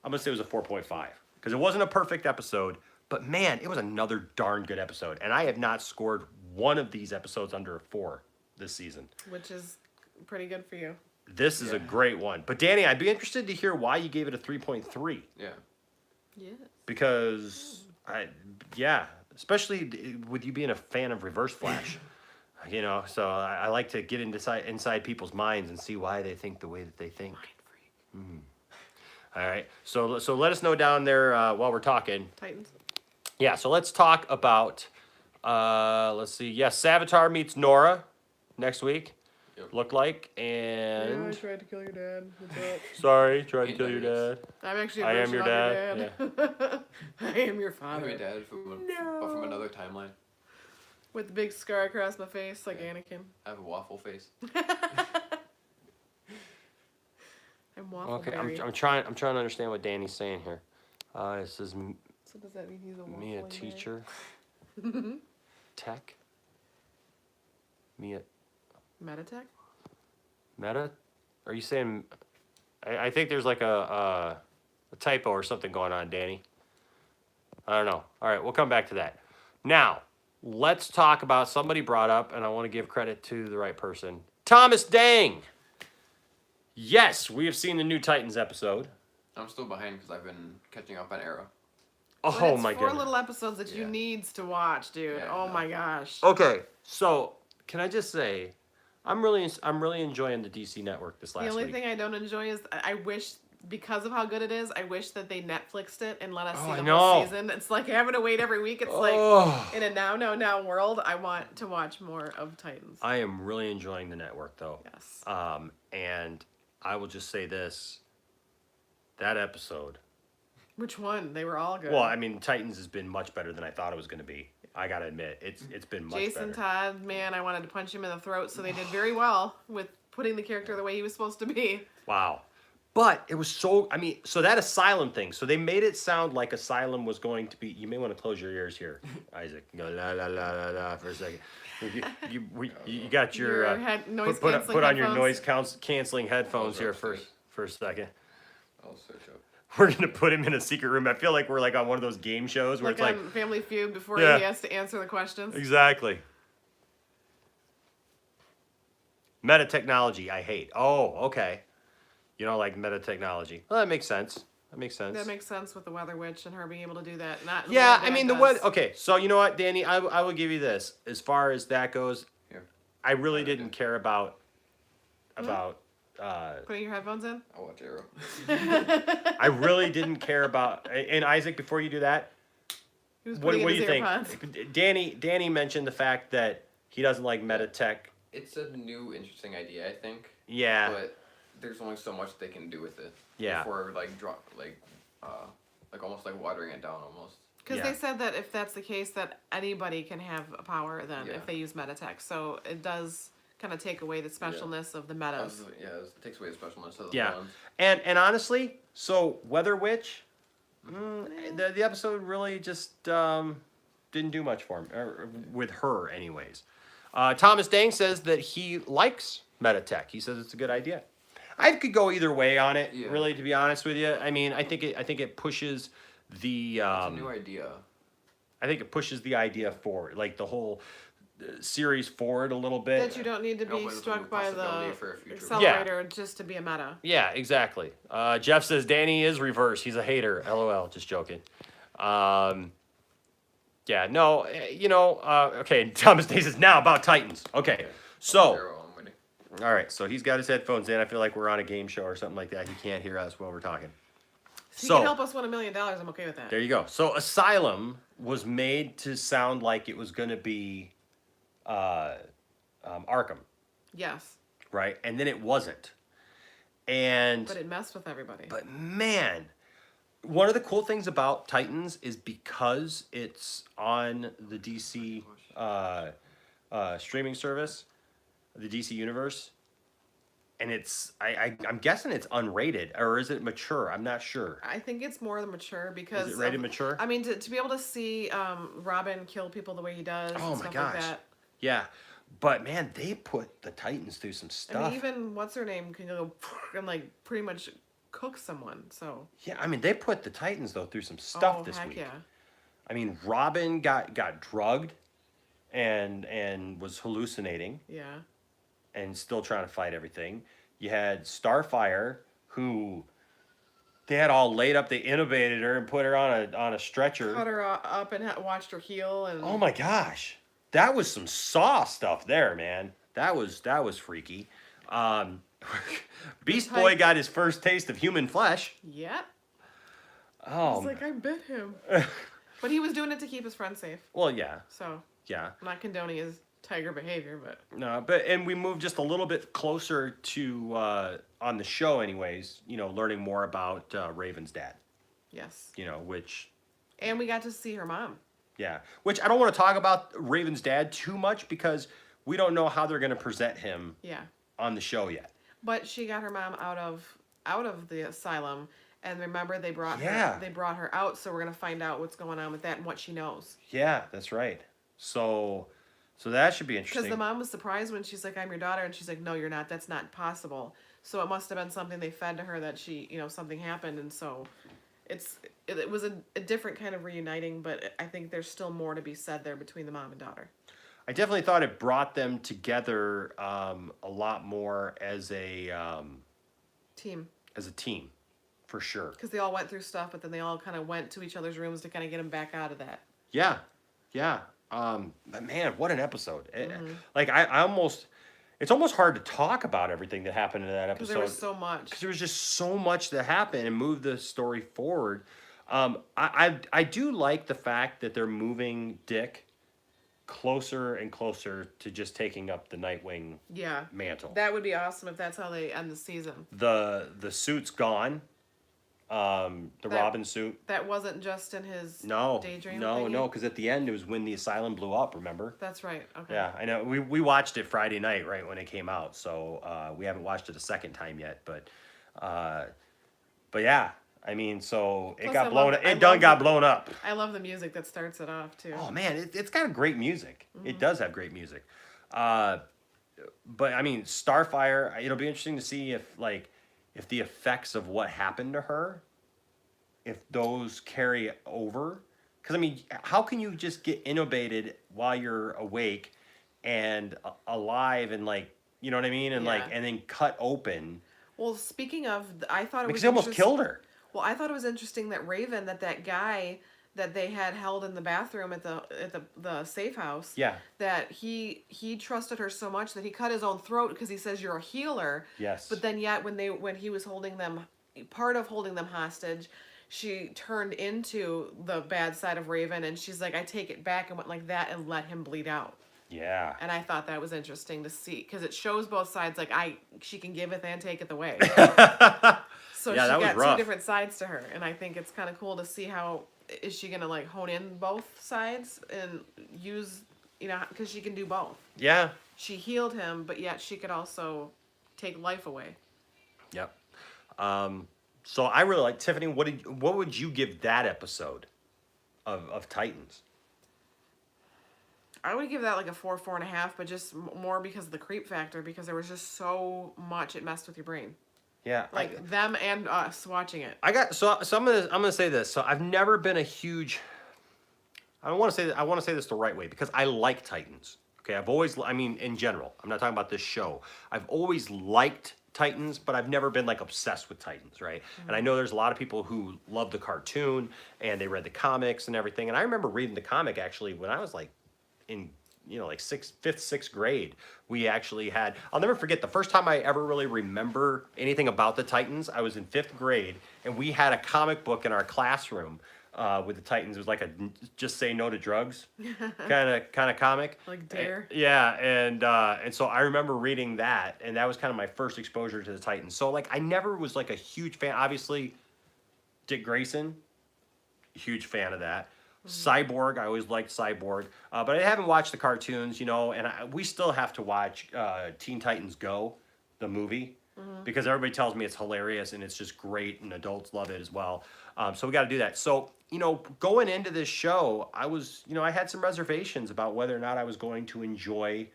I'm gonna say it was a 4.5 because it wasn't a perfect episode, but man, it was another darn good episode. And I have not scored one of these episodes under a 4 this season, which is pretty good for you. This is a great one. But Danny, I'd be interested to hear why you gave it a 3.3. Yeah. Yes. Because especially with you being a fan of Reverse Flash, so I like to get inside people's minds and see why they think the way that they think. Mind freak. All right, so let us know down there while we're talking. Titans. Yeah, so let's talk about, let's see, Savitar meets Nora next week. Yep. Looked like, Yeah, I and tried to kill your dad. What's up? sorry, tried to kill your dad. I'm actually I am your dad. I am your I'm father. your dad from another timeline. With the big scar across my face, like Anakin. I have a waffle face. I'm waffle Okay, berry. I'm trying to understand what Danny's saying here. It says So does that mean he's a waffle me a teacher. Tech. Me a Metatech? meta. Are you saying? I think there's like a typo or something going on, Danny. I don't know. All right, we'll come back to that. Now, let's talk about somebody brought up, and I want to give credit to the right person. Thomas Dang. Yes, we have seen the new Titans episode. I'm still behind because I've been catching up on Arrow. Oh it's my four goodness. little episodes that you Yeah. needs to watch, dude. Yeah, oh no. my gosh. Okay, so can I just say, I'm really enjoying the DC Network this last The only week. thing I don't enjoy is I wish, because of how good it is, I wish that they Netflixed it and let us see I the know. whole season. It's like having to wait every week. It's like in a now world. I want to watch more of Titans. I am really enjoying the network though. Yes. And I will just say this: that episode. Which one? They were all good. Well, I mean, Titans has been much better than I thought it was going to be. I gotta admit, it's been much Jason better. Todd, man, I wanted to punch him in the throat. So they did very well with putting the character the way he was supposed to be. Wow. But it was so, so that Asylum thing, so they made it sound like Asylum was going to be, you may want to close your ears here, Isaac. Go la la la la la for a second. You got your, noise put on your headphones. noise canceling headphones Those are here upstairs. for a second. I'll search up. We're going to put him in a secret room. I feel like we're like on one of those game shows where Like it's like, on Family Feud before Yeah. he has to answer the questions. exactly. Meta technology, I hate. Oh, okay. You don't like meta technology. Well, that makes sense. That makes sense. That makes sense with the Weather Witch and her being able to do that. Not the Yeah, way I mean, Dad the does. what? Okay, so you know what, Danny? I will give you this. As far as that goes, Here. I really I didn't did. care about. Putting your headphones in. I'll watch Arrow. I really didn't care about. And Isaac, before you do that, He was what putting do in you his think? AirPods. Danny mentioned the fact that he doesn't like Metatech. It's a new, interesting idea, I think. Yeah. But there's only so much they can do with it. Yeah. Before like almost like watering it down almost. Because Yeah. they said that if that's the case, that anybody can have a power then Yeah. if they use Metatech. So it does kind of take away the specialness of the metas. It takes away the specialness of the Yeah. villains. And honestly, so Weather Witch, the episode really just didn't do much for him, or with her anyways. Thomas Dang says that he likes Metatech. He says it's a good idea. I could go either way on it, Yeah. really, to be honest with you. I mean, I think it pushes the It's a new idea. I think it pushes the idea forward, like the whole series forward a little bit. That you don't need to It be opens a struck new by the possibility for a future. accelerator just to be a meta. Yeah, exactly. Jeff says Danny is reverse. He's a hater. LOL. Just joking. Yeah, no, okay. Thomas Day says now about Titans. Okay, so, Arrow, I'm waiting. all right, so he's got his headphones in. I feel like we're on a game show or something like that. He can't hear us while we're talking. If you So- can help us win $1 million, I'm okay with that. There you go. So Asylum was made to sound like it was going to be Arkham, Yes, right? And then it wasn't. And but it messed with everybody. But man, one of the cool things about Titans is because it's on the DC streaming service, the DC universe, and I'm guessing it's unrated, or is it mature? I'm not sure. I think it's more than mature because Is it rated mature? I mean, to be able to see Robin kill people the way he does, Oh and my stuff gosh. like that. Yeah, but man, they put the Titans through some I stuff. mean, even what's her name can go and like pretty much cook someone. So Yeah, I mean, they put the Titans though through some stuff this heck week. yeah. I mean, Robin got drugged and was hallucinating. Yeah. And still trying to fight everything. You had Starfire, who they had all laid up. They intubated her and put her on a stretcher. Cut her up and watched her heal and. Oh my gosh, that was some Saw stuff there, man. That was freaky. Beast Boy got his first taste of human flesh. Yep. Oh, He's like, I bit him. But he was doing it to keep his friend safe. well, yeah, So yeah. I'm not condoning his tiger behavior, but No, and we moved just a little bit closer to on the show, anyways. Learning more about Raven's dad. yes. Which. And we got to see her mom. Yeah, which I don't want to talk about Raven's dad too much because we don't know how they're going to present him Yeah. on the show yet. But she got her mom out of the asylum, and remember they brought Yeah. her out, so we're gonna find out what's going on with that and what she knows. Yeah, that's right. So that should be Because interesting. the mom was surprised when she's like, "I'm your daughter," and she's like, "No, you're not. That's not possible." So it must have been something they fed to her that something happened, and so it was a different kind of reuniting. But I think there's still more to be said there between the mom and daughter. I definitely thought it brought them together a lot more as a Team, for sure. because they all went through stuff, but then they all kind of went to each other's rooms to kind of get them back out of that. Yeah, yeah. But man, what an episode! Mm-hmm. It's almost hard to talk about everything that happened in that Because episode. there was so much. Because there was just so much that happened and moved the story forward. I do like the fact that they're moving Dick closer and closer to just taking up the Nightwing Yeah. mantle. That would be awesome if that's how they end the season. The suit's gone. The Robin suit. That wasn't just in his No, daydream. no, thingy? no. Because at the end it was when the asylum blew up. Remember? That's right. Okay. Yeah, I know. We watched it Friday night, right when it came out. So we haven't watched it a second time yet, but yeah. I mean, so it Plus, got I blown. love- I It done love got the- blown up. I love the music that starts it off too. Oh man, it's got great music. It does have great music. But I mean, Starfire. It'll be interesting to see if the effects of what happened to her, if those carry over. Because I mean, how can you just get intubated while you're awake and alive and you know what I mean, and Yeah. and then cut open? Well, speaking of, I thought it Because was he almost interest- killed her. Well, I thought it was interesting that Raven, that guy that they had held in the bathroom at the safe house. Yeah. That he trusted her so much that he cut his own throat because he says you're a healer. Yes. But then yet when he was holding them, part of holding them hostage, she turned into the bad side of Raven, and she's like, I take it back, and went like that and let him bleed out. Yeah. And I thought that was interesting to see because it shows both sides. Like she can giveth and taketh away. So Yeah, she that was got rough. two different sides to her, and I think it's kind of cool to see how is she gonna like hone in both sides and use, because she can do both. Yeah. She healed him, but yet she could also take life away. Yep. So I really like Tiffany. What would you give that episode of Titans? I would give that like a 4.5, but just more because of the creep factor, because there was just so much it messed with your brain. Yeah. Like them and us watching it. I'm gonna say this. So I've never been a huge. I want to say this the right way because I like Titans. Okay, in general, I'm not talking about this show. I've always liked Titans, but I've never been like obsessed with Titans, right? And I know there's a lot of people who love the cartoon and they read the comics and everything. And I remember reading the comic actually when I was like in fifth, sixth grade. We actually had, I'll never forget the first time I ever really remember anything about the Titans. I was in fifth grade and we had a comic book in our classroom with the Titans. It was like a just say no to drugs kind of comic. Like Dare. Yeah, and so I remember reading that, and that was kind of my first exposure to the Titans. So like I never was like a huge fan. Obviously, Dick Grayson, huge fan of that. Cyborg, I always liked Cyborg, but I haven't watched the cartoons, and we still have to watch Teen Titans Go, the movie, because everybody tells me it's hilarious and it's just great and adults love it as well. So we got to do that. So, going into this show, I had some reservations about whether or not I was going to enjoy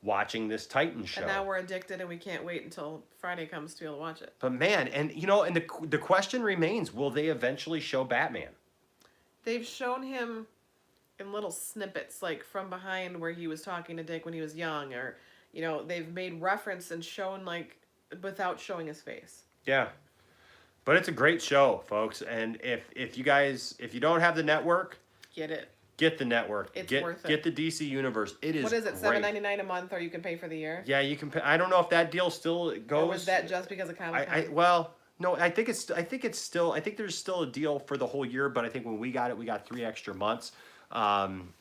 watching this Titans show. And now we're addicted and we can't wait until Friday comes to be able to watch it. But man, and the question remains, will they eventually show Batman? They've shown him in little snippets, like from behind where he was talking to Dick when he was young, or, they've made reference and shown, like, without showing his face. Yeah. But it's a great show, folks. And if you don't have the network, Get it. get the network. It's worth it. Get the DC Universe. It is. What is it, great. $7.99 a month, or you can pay for the year? Yeah, you can pay. I don't know if that deal still goes. Or was that just because of Comic-Con? No, I think there's still a deal for the whole year, but I think when we got it, we got 3 extra months. Man,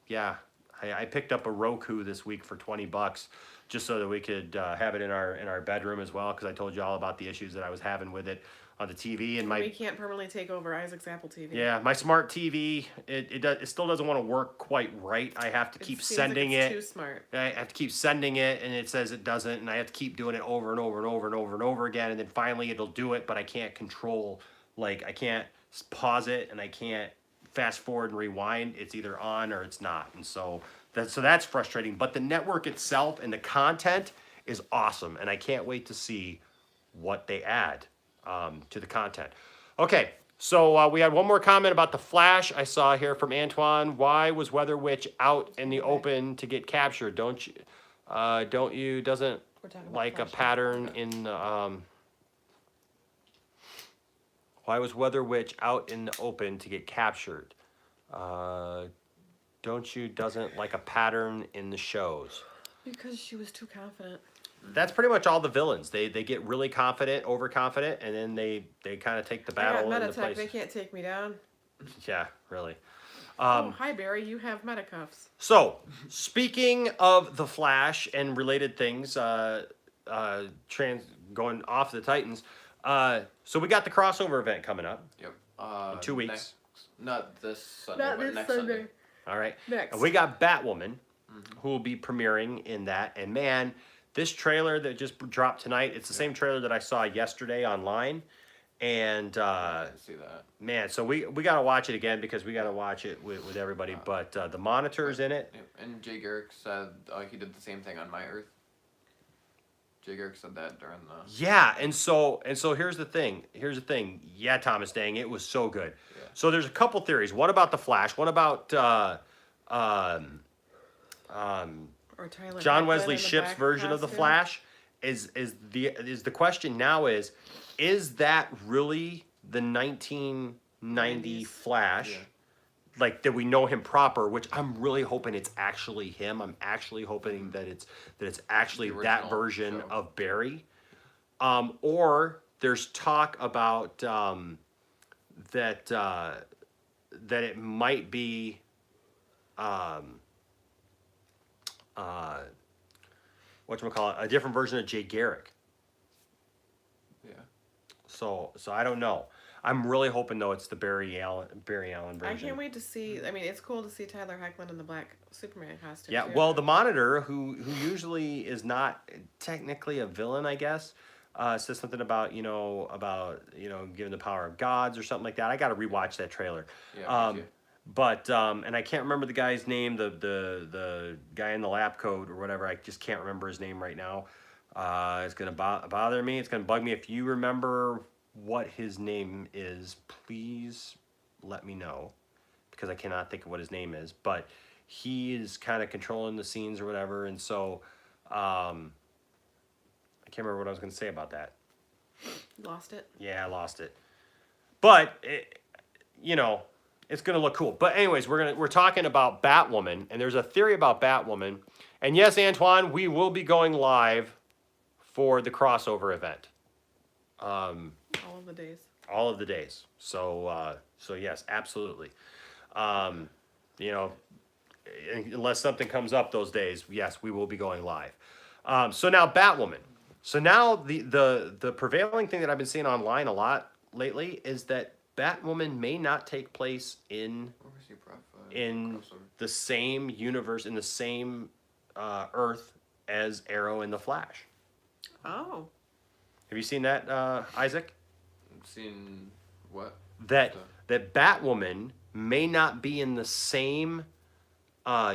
yeah, I picked up a Roku this week for $20 just so that we could have it in our bedroom as well, because I told you all about the issues that I was having with it on the TV and we can't permanently take over Isaac's Apple TV. Yeah, my smart TV, it still doesn't want to work quite right. I have to keep sending it. Too smart. I have to keep sending it, and it says it doesn't, and I have to keep doing it over and over and over and over and over again, and then finally it'll do it, but I can't control, like, I can't pause it, and I can't fast forward and rewind. It's either on or it's not, and so that's frustrating. But the network itself and the content is awesome, and I can't wait to see what they add to the content. Okay, so we had one more comment about the Flash I saw here from Antoine. Why was Weather Witch out in the open to get captured? Doesn't like a pattern in the why was Weather Witch out in the open to get captured? Doesn't like a pattern in the shows? Because she was too confident. That's pretty much all the villains. They get really confident, overconfident, and then they kind of take the battle I got into Metatech. place. They can't take me down. Yeah, really. Hi Barry, you have Metacuffs. So, speaking of the Flash and related things, going off the Titans. So we got the crossover event coming up. Yep. In 2 weeks. Not this Sunday, but next Sunday. All right. Next. And we got Batwoman, who will be premiering in that. And man, this trailer that just dropped tonight, it's the same trailer that I saw yesterday online. And I didn't see that. man, so we got to watch it again because we got to watch it with everybody. But the Monitor's in it. Yep. And Jay Garrick said he did the same thing on My Earth. Jay Garrick said that during the... Yeah, and so here's the thing. Yeah, Thomas Dang, it was so good. Yeah. So there's a couple theories. One about the Flash. One about Or Tyler John Hoechlin Wesley in the Shipp's black version of the costume. Flash, the question now is that really the 1990 90s. Flash? Yeah. Like that we know him proper, which I'm really hoping it's actually him. I'm actually hoping that it's actually The that original version show. of Barry. Or there's talk about that it might be whatchamacallit, a different version of Jay Garrick. Yeah. So I don't know. I'm really hoping though it's the Barry Allen version. I can't wait to see. I mean, it's cool to see Tyler Hoechlin in the black Superman costume. Yeah, too. well, the Monitor, who usually is not technically a villain, I guess, says something about giving the power of gods or something like that. I got to rewatch that trailer. Yeah. But and I can't remember the guy's name, the guy in the lab coat or whatever. I just can't remember his name right now. It's gonna bother me. It's gonna bug me. If you remember what his name is, please let me know, because I cannot think of what his name is. But he is kind of controlling the scenes or whatever, and so I can't remember what I was gonna say about that. Lost it. Yeah, I lost it. But it's gonna look cool. But anyways, we're talking about Batwoman, and there's a theory about Batwoman. And yes, Antoine, we will be going live for the crossover event. All of the days. All of the days. So yes, absolutely. Unless something comes up those days, yes, we will be going live. So now Batwoman. So now the prevailing thing that I've been seeing online a lot lately is that Batwoman may not take place in the same universe, in the same Earth as Arrow and the Flash. Oh. Have you seen that, Isaac? Seen what? That Batwoman may not be in the same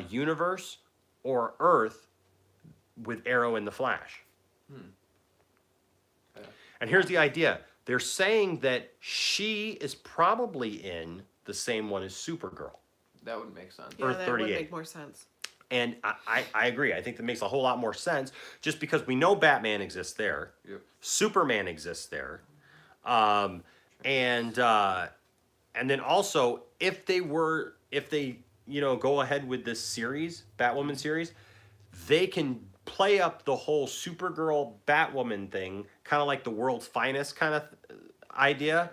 universe or Earth with Arrow and the Flash. Yeah. And here's the idea. They're saying that she is probably in the same one as Supergirl. That would make sense. Yeah, Earth that 38. would make more sense. And I agree. I think that makes a whole lot more sense just because we know Batman exists there. Yep. Superman exists there. And then also if they go ahead with this series, Batwoman series, they can play up the whole Supergirl Batwoman thing, kind of like the world's finest kind of idea,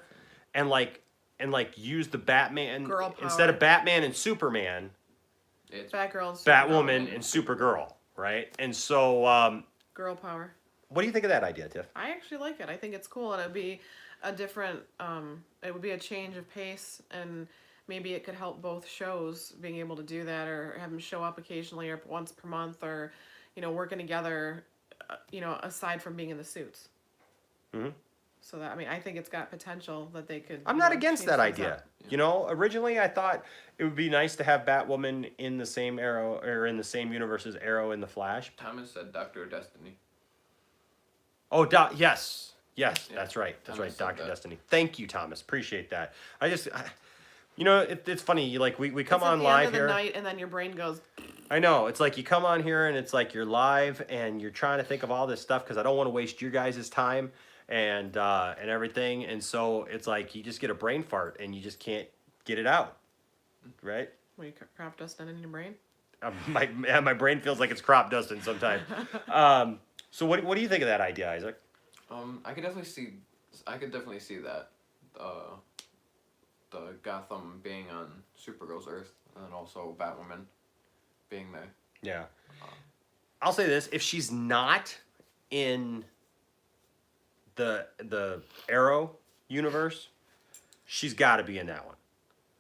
and use the Batman Girl power. instead of Batman and Superman, It's Batgirl and Batwoman and Supergirl, right? And so Girl power. what do you think of that idea, Tiff? I actually like it. I think it's cool, and it'd be a different. It would be a change of pace, and maybe it could help both shows being able to do that, or have them show up occasionally, or once per month, or working together. Aside from being in the suits. Mm-hmm. So that I think it's got potential that they could. I'm not against change that things idea. up. Originally I thought it would be nice to have Batwoman in the same Arrow or in the same universe as Arrow and the Flash. Thomas said Dr. Destiny. Oh, yes, Yeah. that's right, Thomas said Dr. that. Destiny. Thank you, Thomas. Appreciate that. It's funny. Like we come It's at on the live end of here. the night, and then your brain goes. I know. It's like you come on here and it's like you're live and you're trying to think of all this stuff because I don't want to waste your guys' time and everything. And so it's like you just get a brain fart and you just can't get it out, right? When you crop dust in your brain. My brain feels like it's crop dusting sometimes. So what do you think of that idea, Isaac? I could definitely see that. The Gotham being on Supergirl's Earth, and then also Batwoman being there. Yeah. I'll say this: if she's not in the Arrow universe, she's got to be in that one.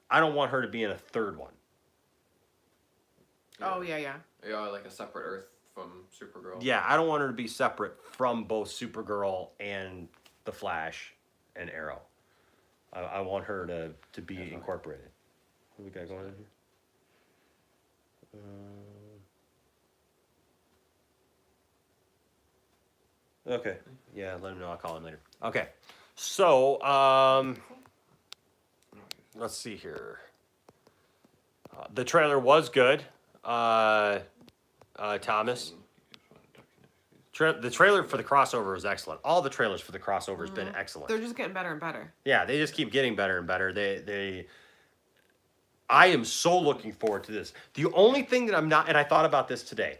I don't want her to be in a third one. Oh yeah. Yeah, like a separate Earth from Supergirl. Yeah, I don't want her to be separate from both Supergirl and the Flash and Arrow. I want her to be incorporated. What do we got going on here? Okay. Yeah, let him know. I'll call him later. Okay. So, let's see here. The trailer was good. Thomas. The trailer for the crossover was excellent. All the trailers for the crossover has been excellent. They're just getting better and better. Yeah, they just keep getting better and better. I am so looking forward to this. The only thing that I'm not, and I thought about this today,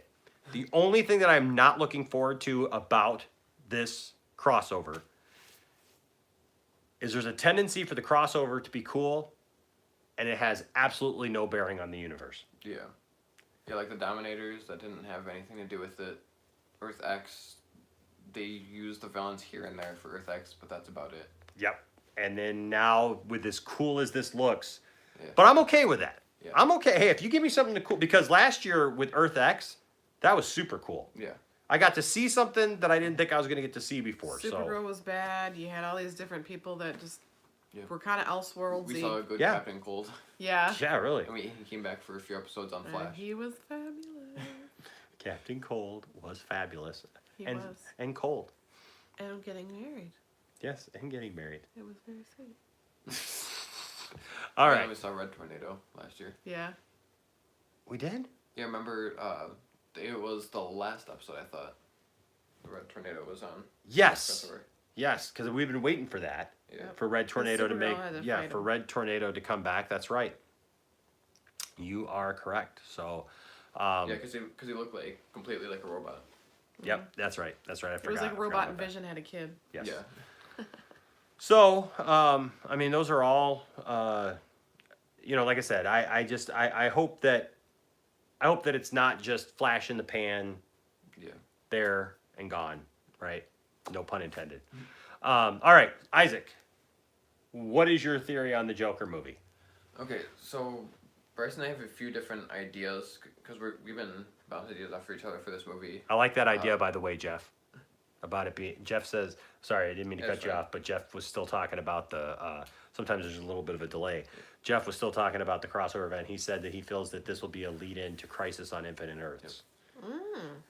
the only thing that I'm not looking forward to about this crossover is there's a tendency for the crossover to be cool, and it has absolutely no bearing on the universe. Yeah. Yeah, like the Dominators, that didn't have anything to do with it. Earth X, they used the villains here and there for Earth X, but that's about it. Yep. And then now, with as cool as this looks, Yeah. but I'm okay with that. Yeah. I'm okay. Hey, if you give me something to cool, because last year with Earth X, that was super cool. Yeah. I got to see something that I didn't think I was going to get to see before. Supergirl was bad. You had all these different people that just Yeah. were kind of Elseworldsy. We saw a good Yeah. Captain Cold. Yeah. Yeah, really. And he came back for a few episodes on Flash. He was fabulous. Captain Cold was fabulous. He and, was. And cold. And getting married. Yes, and getting married. It was very sweet. All Yeah, right. we saw Red Tornado last year. Yeah. We did? Yeah, remember, it was the last episode, I thought. The Red Tornado was on. Yes. Crossover. Yes, because we've been waiting for that. Yeah. For Red Tornado to Supergirl make, had to yeah, fight for him. Red Tornado to come back. That's right. You are correct. So, Yeah, because he looked like completely like a robot. yep, that's right. That's right. I It forgot. was like I forgot Robot about and that. Vision had a kid. Yes. Yeah. So, I mean, those are all, like I said, I hope that it's not just flash in the pan, Yeah. there and gone, right? No pun intended. All right, Isaac, what is your theory on the Joker movie? Okay, so Bryce and I have a few different ideas because we've been bouncing ideas off each other for this movie. I like that idea, by the way, Jeff. About it being, Jeff says, sorry, I didn't mean to That's cut you fine. off, but Jeff was still talking about sometimes there's a little bit of a delay. Jeff was still talking about the crossover event. He said that he feels that this will be a lead-in to Crisis on Infinite Earths.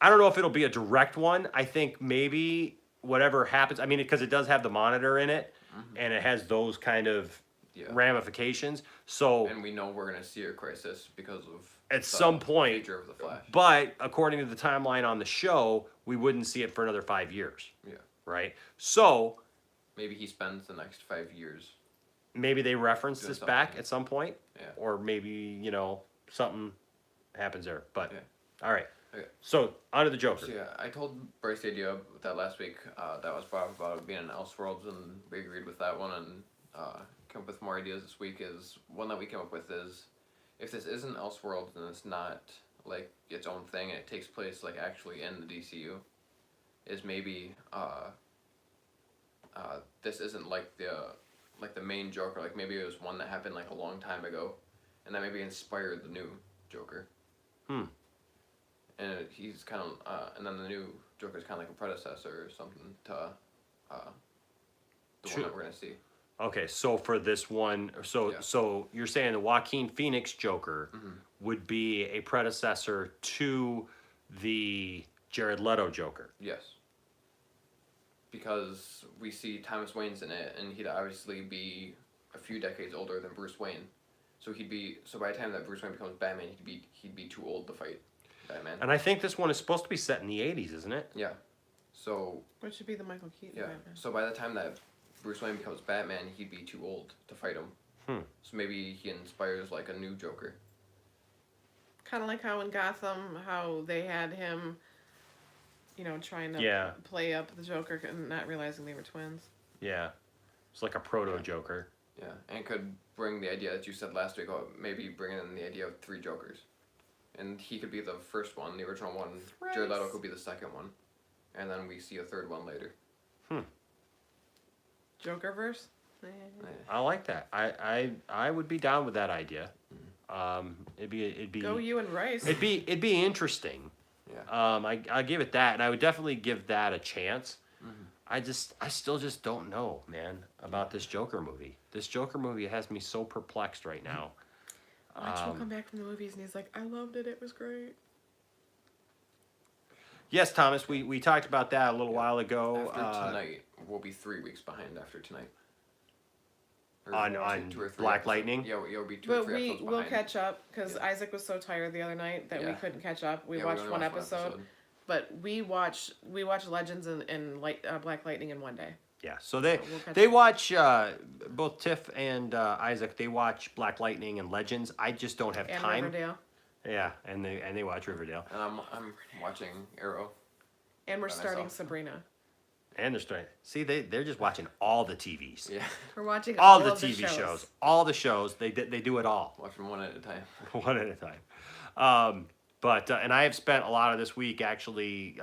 I don't know if it'll be a direct one. I think maybe whatever happens, I mean, because it does have the monitor in it, and it has those kind of Yeah. ramifications. So And we know we're gonna see a crisis because of at the some point, future of the Flash. but according to the timeline on the show, we wouldn't see it for another 5 years, Yeah. right? So Maybe he spends the next 5 years. maybe they reference Doing this back something. at some point, Yeah. or maybe something happens there. But Yeah. all right, Okay. so on to the Joker. So yeah, I told Bryce the idea that last week. That was brought up about it being an Elseworlds, and we agreed with that one. And come up with more ideas this week. Is one that we came up with is if this isn't Elseworlds and it's not like its own thing and it takes place like actually in the DCU, is maybe this isn't like the main Joker. Like maybe it was one that happened like a long time ago, and that maybe inspired the new Joker. And he's kind of, and then the new Joker's kind of like a predecessor or something to the Sure. one that we're gonna see. Okay, so for this one, Yeah. so you're saying the Joaquin Phoenix Joker Mm-hmm. would be a predecessor to the Jared Leto Joker. Yes. Because we see Thomas Wayne's in it, and he'd obviously be a few decades older than Bruce Wayne, so by the time that Bruce Wayne becomes Batman, he'd be too old to fight Batman. And I think this one is supposed to be set in the 80s, isn't it? Yeah. So Which should be the Michael Keaton yeah. Batman. So by the time that Bruce Wayne becomes Batman, he'd be too old to fight him. So maybe he inspires like a new Joker. Kind of like how in Gotham, how they had him, trying to Yeah. play up the Joker and not realizing they were twins. Yeah. It's like a proto Joker. Yeah, and it could bring the idea that you said last week about maybe bringing in the idea of 3 Jokers. And he could be the first one, the original one. Jared Leto Thrice. could be the second one. And then we see a third one later. Jokerverse? I like that. I would be down with that idea. It'd be Go you and Rice. it'd be interesting. Yeah. I give it that, and I would definitely give that a chance. I still just don't know, man, about this Joker movie. This Joker movie has me so perplexed right now. Watch him come back from the movies and he's like, I loved it, it was great. Yes, Thomas, we talked about that a little while ago. After tonight, we'll be 3 weeks behind after tonight. Or On two or three Black episodes. Lightning? Yeah, you'll be 2 or But 3 episodes we'll behind. catch up because Yeah. Isaac was so tired the other night that we Yeah. couldn't catch up. We Yeah, watched only one watched episode. but we watch Legends and Black Lightning in one day. Yeah, so they we'll catch they up. watch both Tiff and Isaac. They watch Black Lightning and Legends. I just don't have And time. Riverdale. Yeah, and they watch Riverdale. And I'm watching Arrow. And we're By starting myself. Sabrina. And they're starting. See, they're just watching all the TVs. Yeah, We're watching All all the of TV shows. All the shows. They do it all. watching one at a time. One at a time. But and I have spent a lot of this week actually.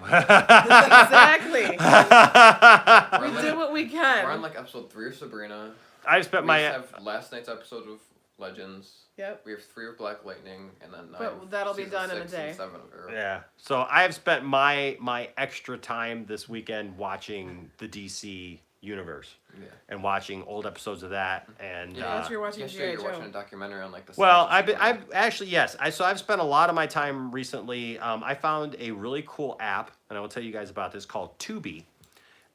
Exactly. We're We on, do like, what we can. we're on like episode 3 of Sabrina. I've spent We my. just have last night's episode of Legends. Yep. We have 3 of Black Lightning, and then But I have that'll be season done in a 6 day. and 7 of Arrow. Yeah. So I have spent my extra time this weekend watching the DC universe Yeah. and watching old episodes of that and. Yeah, That's you're watching Yesterday G.I. you're watching Joe. a documentary on like the. Well, science of I've Superman. actually yes. I've spent a lot of my time recently. I found a really cool app, and I will tell you guys about this called Tubi,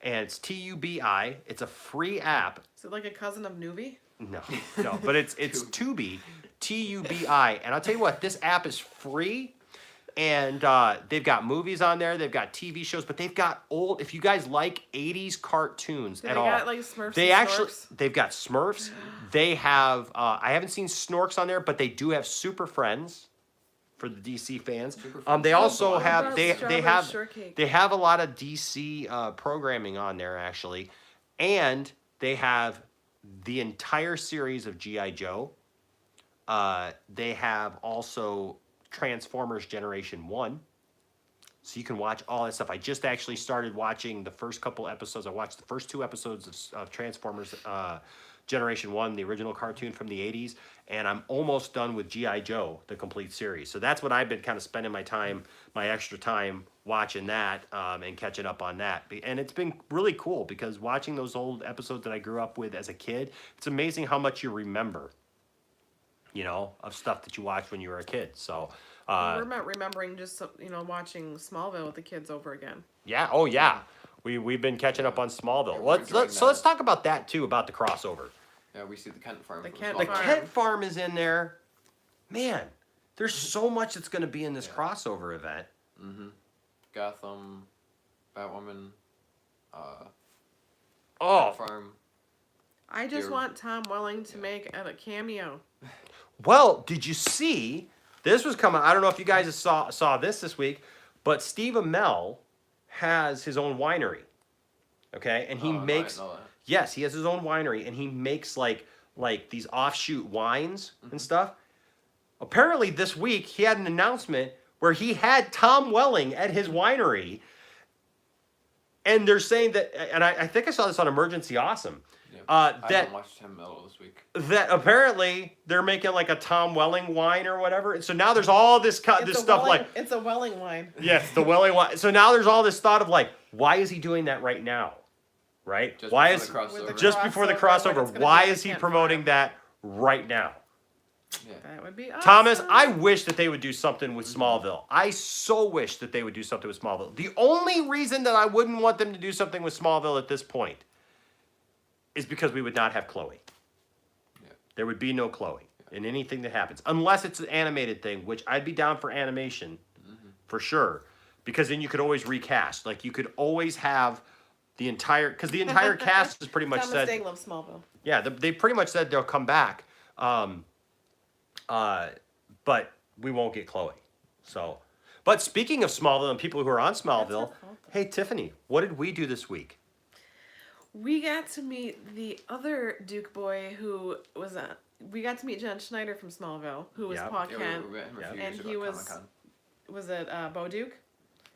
and it's Tubi. It's a free app. Is it like a cousin of Nuvi? No, but it's Tubi, Tubi, and I'll tell you what, this app is free, and they've got movies on there, they've got TV shows, but they've got old. If you guys like '80s cartoons Do at they all, got like Smurfs they and actually Snorks? they've got Smurfs. They have I haven't seen Snorks on there, but they do have Super Friends for the DC fans. Super Friends. They also What have about they Strawberry have Shortcake? they have a lot of DC programming on there actually, and they have the entire series of G.I. Joe. They have also Transformers Generation 1. So you can watch all that stuff. I just actually started watching the first couple episodes. I watched the first 2 episodes of Transformers Generation 1, the original cartoon from the 80s. And I'm almost done with G.I. Joe, the complete series. So that's what I've been kind of spending my time, my extra time watching that and catching up on that. And it's been really cool because watching those old episodes that I grew up with as a kid, it's amazing how much you remember, you know, of stuff that you watched when you were a kid. So, We're not remembering just watching Smallville with the kids over again. yeah, oh yeah. We've been catching up on Smallville. Yeah, we're enjoying So let's talk about that too, about the crossover. Yeah, we see the Kent farm. The from Kent The Smallville. Farm. Kent Farm is in there. Man, there's so much that's going to be in this crossover event. Mm-hmm. Gotham, Batwoman, Oh, farm. I just Dear- want Tom Welling to make a cameo. well, did you see? This was coming. I don't know if you guys saw this week, but Steve Amell has his own winery. Okay, and he Oh, no, I makes. didn't know that. Yes, he has his own winery, and he makes like these offshoot wines and stuff. Apparently, this week he had an announcement where he had Tom Welling at his winery, and they're saying that, and I think I saw this on Emergency Awesome, Yeah. I haven't that watched Tim Mello this week. apparently they're making like a Tom Welling wine or whatever, and so now there's all this this stuff like It's a Welling wine. yes, the Welling wine. So now there's all this thought of like, why is he doing that right now? Right? Just Why before is the crossover. With the just before the crossover, when it's crossover? gonna Why be is he Kent promoting Farm. that right now? Yeah. That would be awesome. Thomas, I wish that they would do something with Smallville. I so wish that they would do something with Smallville. The only reason that I wouldn't want them to do something with Smallville at this point is because we would not have Chloe. Yeah. There would be no Chloe in anything that happens, unless it's an animated thing, which I'd be down for animation for sure, because then you could always recast. Like you could always have the entire, because the entire cast has pretty much Thomas said, Dang loves Smallville. yeah, they pretty much said they'll come back, but we won't get Chloe. So, but speaking of Smallville and people who are on Smallville, That's her fault. hey Tiffany, what did we do this week? We got to meet the other Duke boy who was we got to meet John Schneider from Smallville, who was Yep. Paul Yeah, Kent. we met him a few And years he ago at was- Comic-Con. Was it Bo Duke?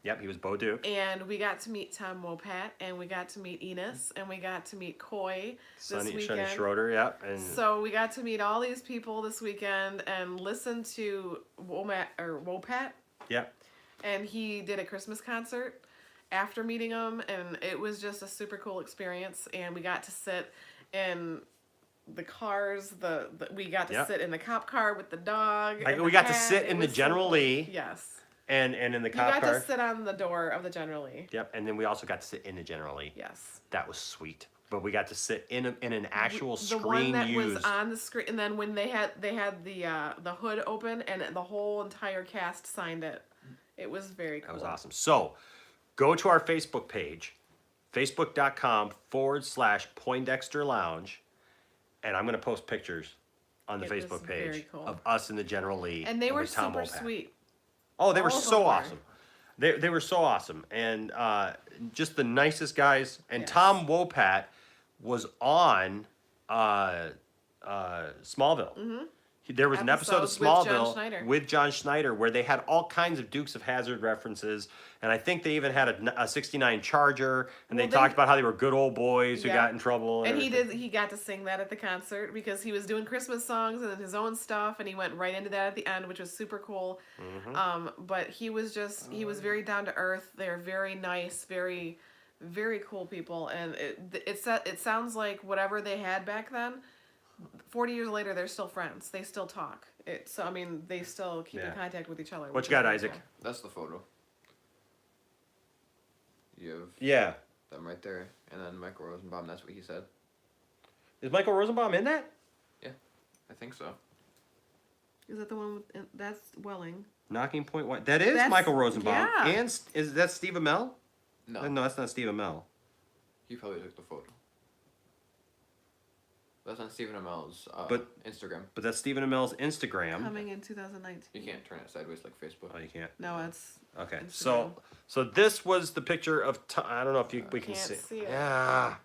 Yep, he was Bo Duke. And we got to meet Tom Wopat, and we got to meet Enos, and we got to meet Coy this Sonny weekend. Schroeder, yep, and So we got to meet all these people this weekend and listen to Wopat, yep. and he did a Christmas concert after meeting him, and it was just a super cool experience. And we got to sit in the cars. We got to Yep. sit in the cop car with the dog. Like, and we the got to cat. sit It in the was so General cool. Lee. Yes. And in the You cop got car. to sit on the door of the General Lee. Yep, and then we also got to sit in the General Lee. Yes. That was sweet. But we got to sit in an actual The screen one that used. was on the screen, and then when they had the hood open, and the whole entire cast signed it It was very cool. That was awesome. So, go to our Facebook page, facebook.com/Poindexter Lounge, and I'm going to post pictures on the It was Facebook very page cool. of us in the General Lee. And they were with Tom super Wopat. sweet. Oh, they were All of so them were. awesome. They were so awesome. And just the nicest guys. And Yes. Tom Wopat was on Smallville. Mm-hmm. There was an episode of Episodes with John Smallville Schneider. with John Schneider where they had all kinds of Dukes of Hazzard references, and I think they even had a '69 Charger, and Well, they talked about how they were good old boys who Yeah. got in trouble. And everything. he got to sing that at the concert because he was doing Christmas songs and his own stuff, and he went right into that at the end, which was super cool. Mm-hmm. But he was very down to earth. They're very nice, very, very cool people, and it sounds like whatever they had back then. 40 years later, they're still friends. They still talk. They still keep in Yeah. contact with each other. What which you got, is very Isaac? cool. That's the photo. You have Yeah. them right there, and then Michael Rosenbaum. That's what he said. Is Michael Rosenbaum in that? I think so. Is that the one with, that's Welling? Knocking Point One. That is That's- Michael Rosenbaum. yeah. And is that Steve Amell? No, No, that's not Steve Amell. he probably took the photo. That's on Stephen Amell's But- Instagram. But that's Stephen Amell's Instagram. Coming in 2019. You can't turn it sideways like Facebook. Oh, you can't. No, it's Okay, Instagram. so this was the picture of I don't know if we can Can't see. see it. Yeah.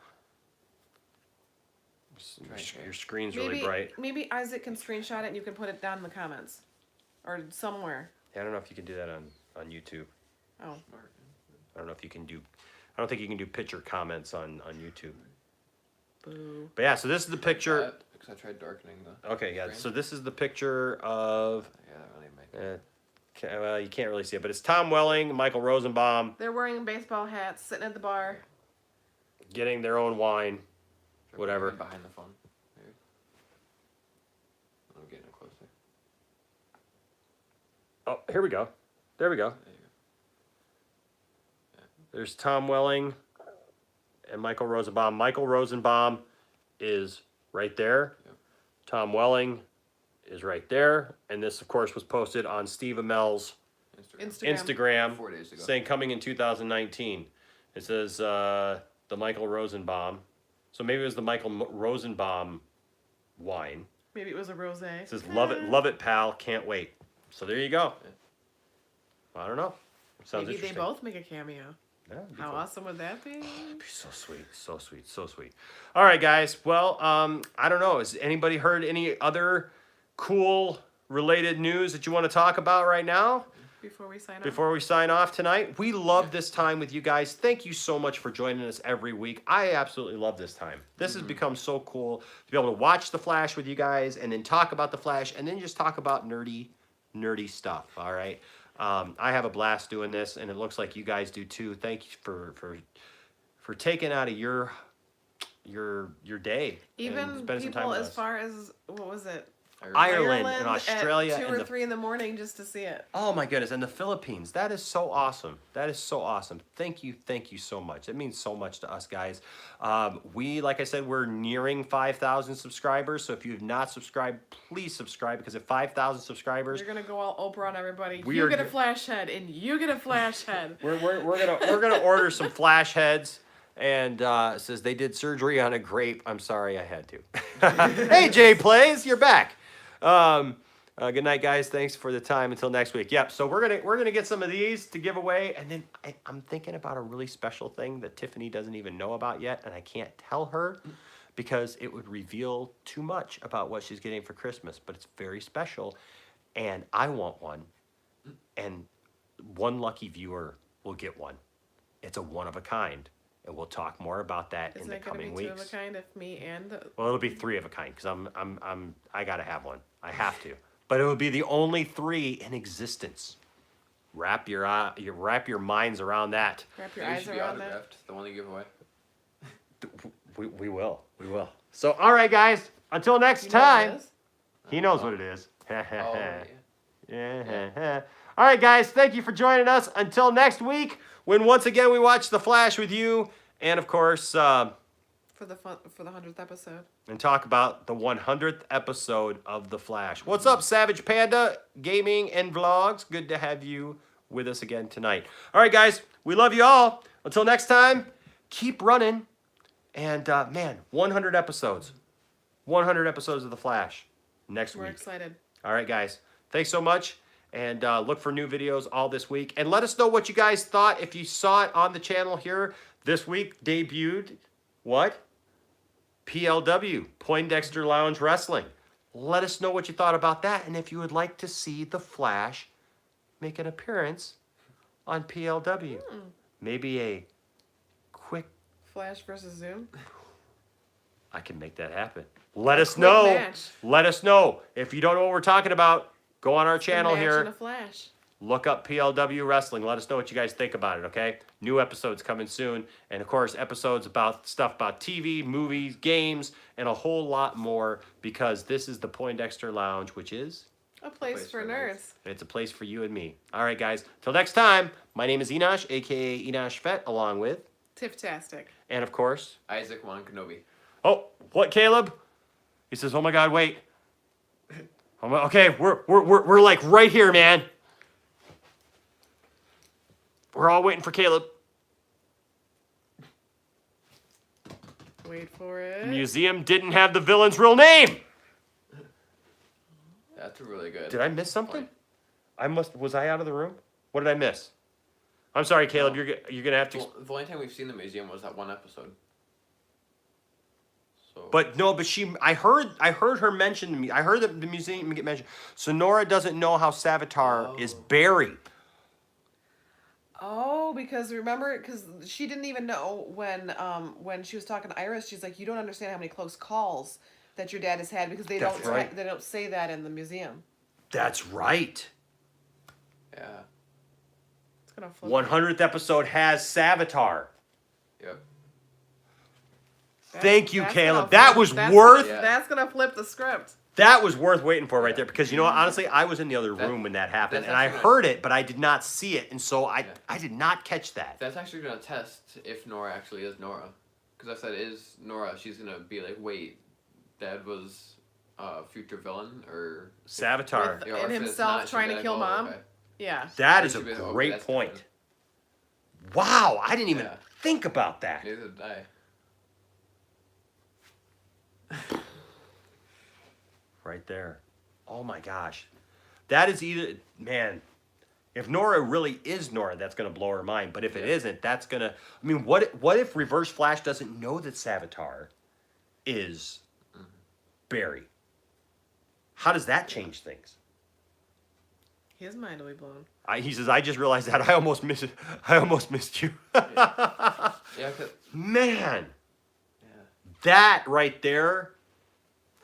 Right here. Your screen's really bright. Maybe Isaac can screenshot it and you can put it down in the comments or somewhere. Yeah, I don't know if you can do that on YouTube. Oh, I don't know if you can do. I don't think you can do picture comments on YouTube. boo. But yeah, so this is the picture. Because I tried darkening the. Okay, yeah. screen. So this is the picture of. Yeah, that really might. Well, you can't really see it, but it's Tom Welling, Michael Rosenbaum They're wearing baseball hats, sitting at the bar. getting their own wine. Try Whatever. putting it behind the phone. Maybe. I'm getting it closer. Oh, here we go. There we go. There you go. There's Tom Welling and Michael Rosenbaum. Michael Rosenbaum is right there. Yep. Tom Welling is right there. And this, of course, was posted on Steve Amell's Instagram 4 days ago. saying coming in 2019. It says the Michael Rosenbaum. So maybe it was the Michael Rosenbaum wine. Maybe it was a rosé. It says love it, pal, can't wait. So there you go. I don't know. Sounds Maybe they interesting. both make a cameo. Yeah, it'd be How cool. awesome would that be? It'd be so sweet, so sweet, so sweet. All right, guys. Well, I don't know. Has anybody heard any other cool related news that you want to talk about right now Before we sign off. before we sign off tonight? We love this time with you guys. Thank you so much for joining us every week. I absolutely love this time. This has become so cool to be able to watch The Flash with you guys and then talk about The Flash and then just talk about nerdy stuff. All right. I have a blast doing this, and it looks like you guys do too. Thank you for taking out of your day. Even and spending some time people with as us. far as, what was it? Ireland and Australia at 2 and or the 3 in the morning just to see it. Oh my goodness, and the Philippines. That is so awesome. That is so awesome. Thank you so much. It means so much to us, guys. Like I said, we're nearing 5,000 subscribers. So if you have not subscribed, please subscribe, because at 5,000 subscribers, You're gonna go all Oprah on everybody. We You are get a go- flash head, and you get a flash head. we're gonna order some flash heads. And it says they did surgery on a grape. I'm sorry, I had to. Hey, Jay Plays, you're back. Good night, guys. Thanks for the time. Until next week. Yep. So we're gonna get some of these to give away, and then I'm thinking about a really special thing that Tiffany doesn't even know about yet, and I can't tell her because it would reveal too much about what she's getting for Christmas. But it's very special, and I want one, and one lucky viewer will get one. It's a one of a kind. And we'll talk more about that Isn't in the it gonna coming be 2 weeks. of a kind if me and Well, it'll be 3 of a kind because I gotta have one. I have to. But it will be the only 3 in existence. Wrap your minds around that. wrap your Maybe it eyes should be around that? autographed. The one you give away. We will. So all right, guys. Until next You know what time. it is? He knows what it is. Oh, yeah. All right, guys. Thank you for joining us. Until next week, when once again we watch The Flash with you, and of course, For the 100th episode. and talk about the 100th episode of The Flash. What's up, Savage Panda Gaming and Vlogs? Good to have you with us again tonight. All right, guys, we love you all. Until next time, keep running. And, man, 100 episodes. 100 episodes of The Flash next week. We're excited. All right, guys. Thanks so much. And look for new videos all this week. And let us know what you guys thought. If you saw it on the channel here this week, debuted what? PLW, Poindexter Lounge Wrestling. Let us know what you thought about that. And if you would like to see The Flash make an appearance on PLW. Maybe a quick... Flash versus Zoom. I can make that happen. Let us know. Match. Let us know. If you don't know what we're talking about, go on our channel Match here. and a Flash. Look up PLW Wrestling. Let us know what you guys think about it, okay? New episodes coming soon. And, of course, episodes about stuff about TV, movies, games, and a whole lot more because this is the Poindexter Lounge, which is... A place for nerds. It's a place for you and me. All right, guys. Till next time, my name is Enosh, a.k.a. Enosh Fett, along with... Tiff-tastic. And, of course... Isaac Juan Kenobi. Oh, what, Caleb? He says, oh, my God, wait. Okay, we're like right here, man. We're all waiting for Caleb. Wait for it. The museum didn't have the villain's real name. That's really good. Did I miss something? Was I out of the room? What did I miss? I'm sorry, Caleb. No. You're gonna have to. The only time we've seen the museum was that one episode. So. But no, but I heard her mention me. I heard the museum get mentioned. So Nora doesn't know how Savitar is buried. Oh, because remember, because she didn't even know when she was talking to Iris. She's like, you don't understand how many close calls that your dad has had because they That's right. they don't say that in the museum. That's right. It's gonna flip. 100th episode has Savitar. Yep. Thank you, That's Caleb. gonna That flip- was that's worth. gonna- That's gonna flip the script. That was worth waiting for right there because you know what, honestly, I was in the other room when that happened that's and I actually heard it, but I did not see it, and so I did not catch that. That's actually gonna test if Nora actually is Nora, because if that is Nora, she's gonna be like, wait, Dad was future villain or Savitar. With- Yeah, or and if it's himself not, she'll trying be to like, kill oh, Mom. okay. Yeah. That is a Should be like, okay, great that's point. different. Wow, I didn't even Yeah. think about that. Neither did I. Right there. Oh my gosh. That is either, man, if Nora really is Nora, that's going to blow her mind. But if it isn't, that's going to, I mean, what if Reverse Flash doesn't know that Savitar is Barry? How does that change things? His mind will be blown. He says, I just realized that I almost missed you. Yeah, Man, that right there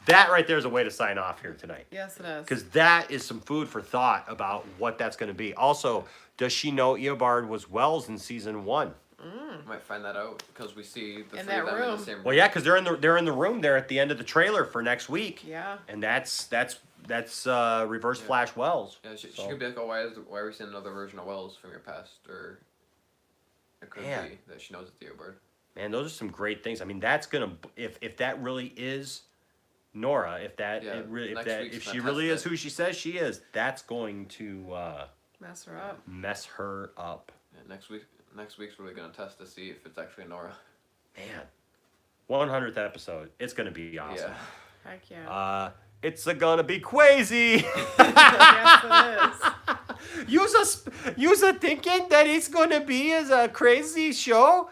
is a way to sign off here tonight. Yes, it is. Because that is some food for thought about what that's going to be. Also, does she know Eobard was Wells in season 1? might find that out because we see the In three of that them in room. the same room. Well, yeah, because they're in the room there at the end of the trailer for next week. Yeah. And that's Reverse Flash Wells. Yeah, she So- could be like, oh, why are we seeing another version of Wells from your past? Or it could Man. be that she knows it's Theobald. Man, those are some great things. I mean, that's gonna if that really is Nora, if she really is who she says she is, that's going to Mess her up. mess her up. Yeah, next week's really gonna test to see if it's actually Nora. Man, 100th episode. It's gonna be awesome. Yeah. Heck yeah. It's gonna be crazy. Yes, it is. You're thinking that it's gonna be as a crazy show?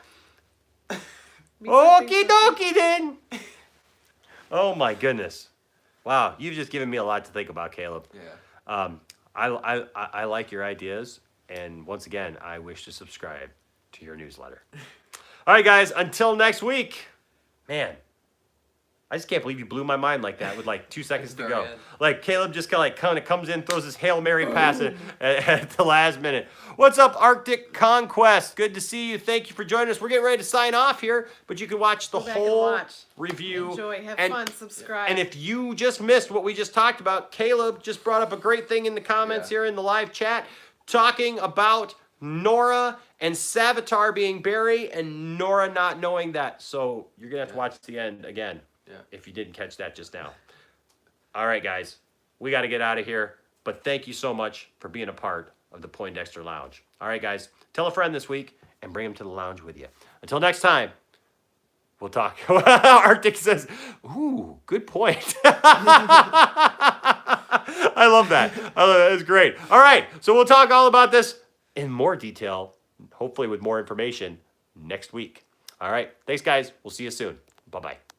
Me Okie thinking- dokie then. Oh my goodness. Wow, you've just given me a lot to think about, Caleb. Yeah. I like your ideas, and once again, I wish to subscribe to your newsletter. All right, guys, until next week. Man, I just can't believe you blew my mind like that with like 2 seconds to go. Very end. Like Caleb just kind of comes in, throws his Hail Mary pass at the last minute. What's up, Arctic Conquest? Good to see you. Thank you for joining us. We're getting ready to sign off here, but you can watch the Go back and whole watch. review. Enjoy. Have and, fun. Subscribe. And if you just missed what we just talked about, Caleb just brought up a great thing in the comments here in the live chat, talking about Nora and Savitar being Barry and Nora not knowing that. So you're going to have to watch the end again if you didn't catch that just now. All right, guys, we got to get out of here. But thank you so much for being a part of the Poindexter Lounge. All right, guys, tell a friend this week and bring them to the lounge with you. Until next time, we'll talk. Arctic says, ooh, good point. I love that. It's great. All right, so we'll talk all about this in more detail, hopefully with more information next week. All right, thanks, guys. We'll see you soon. Bye-bye.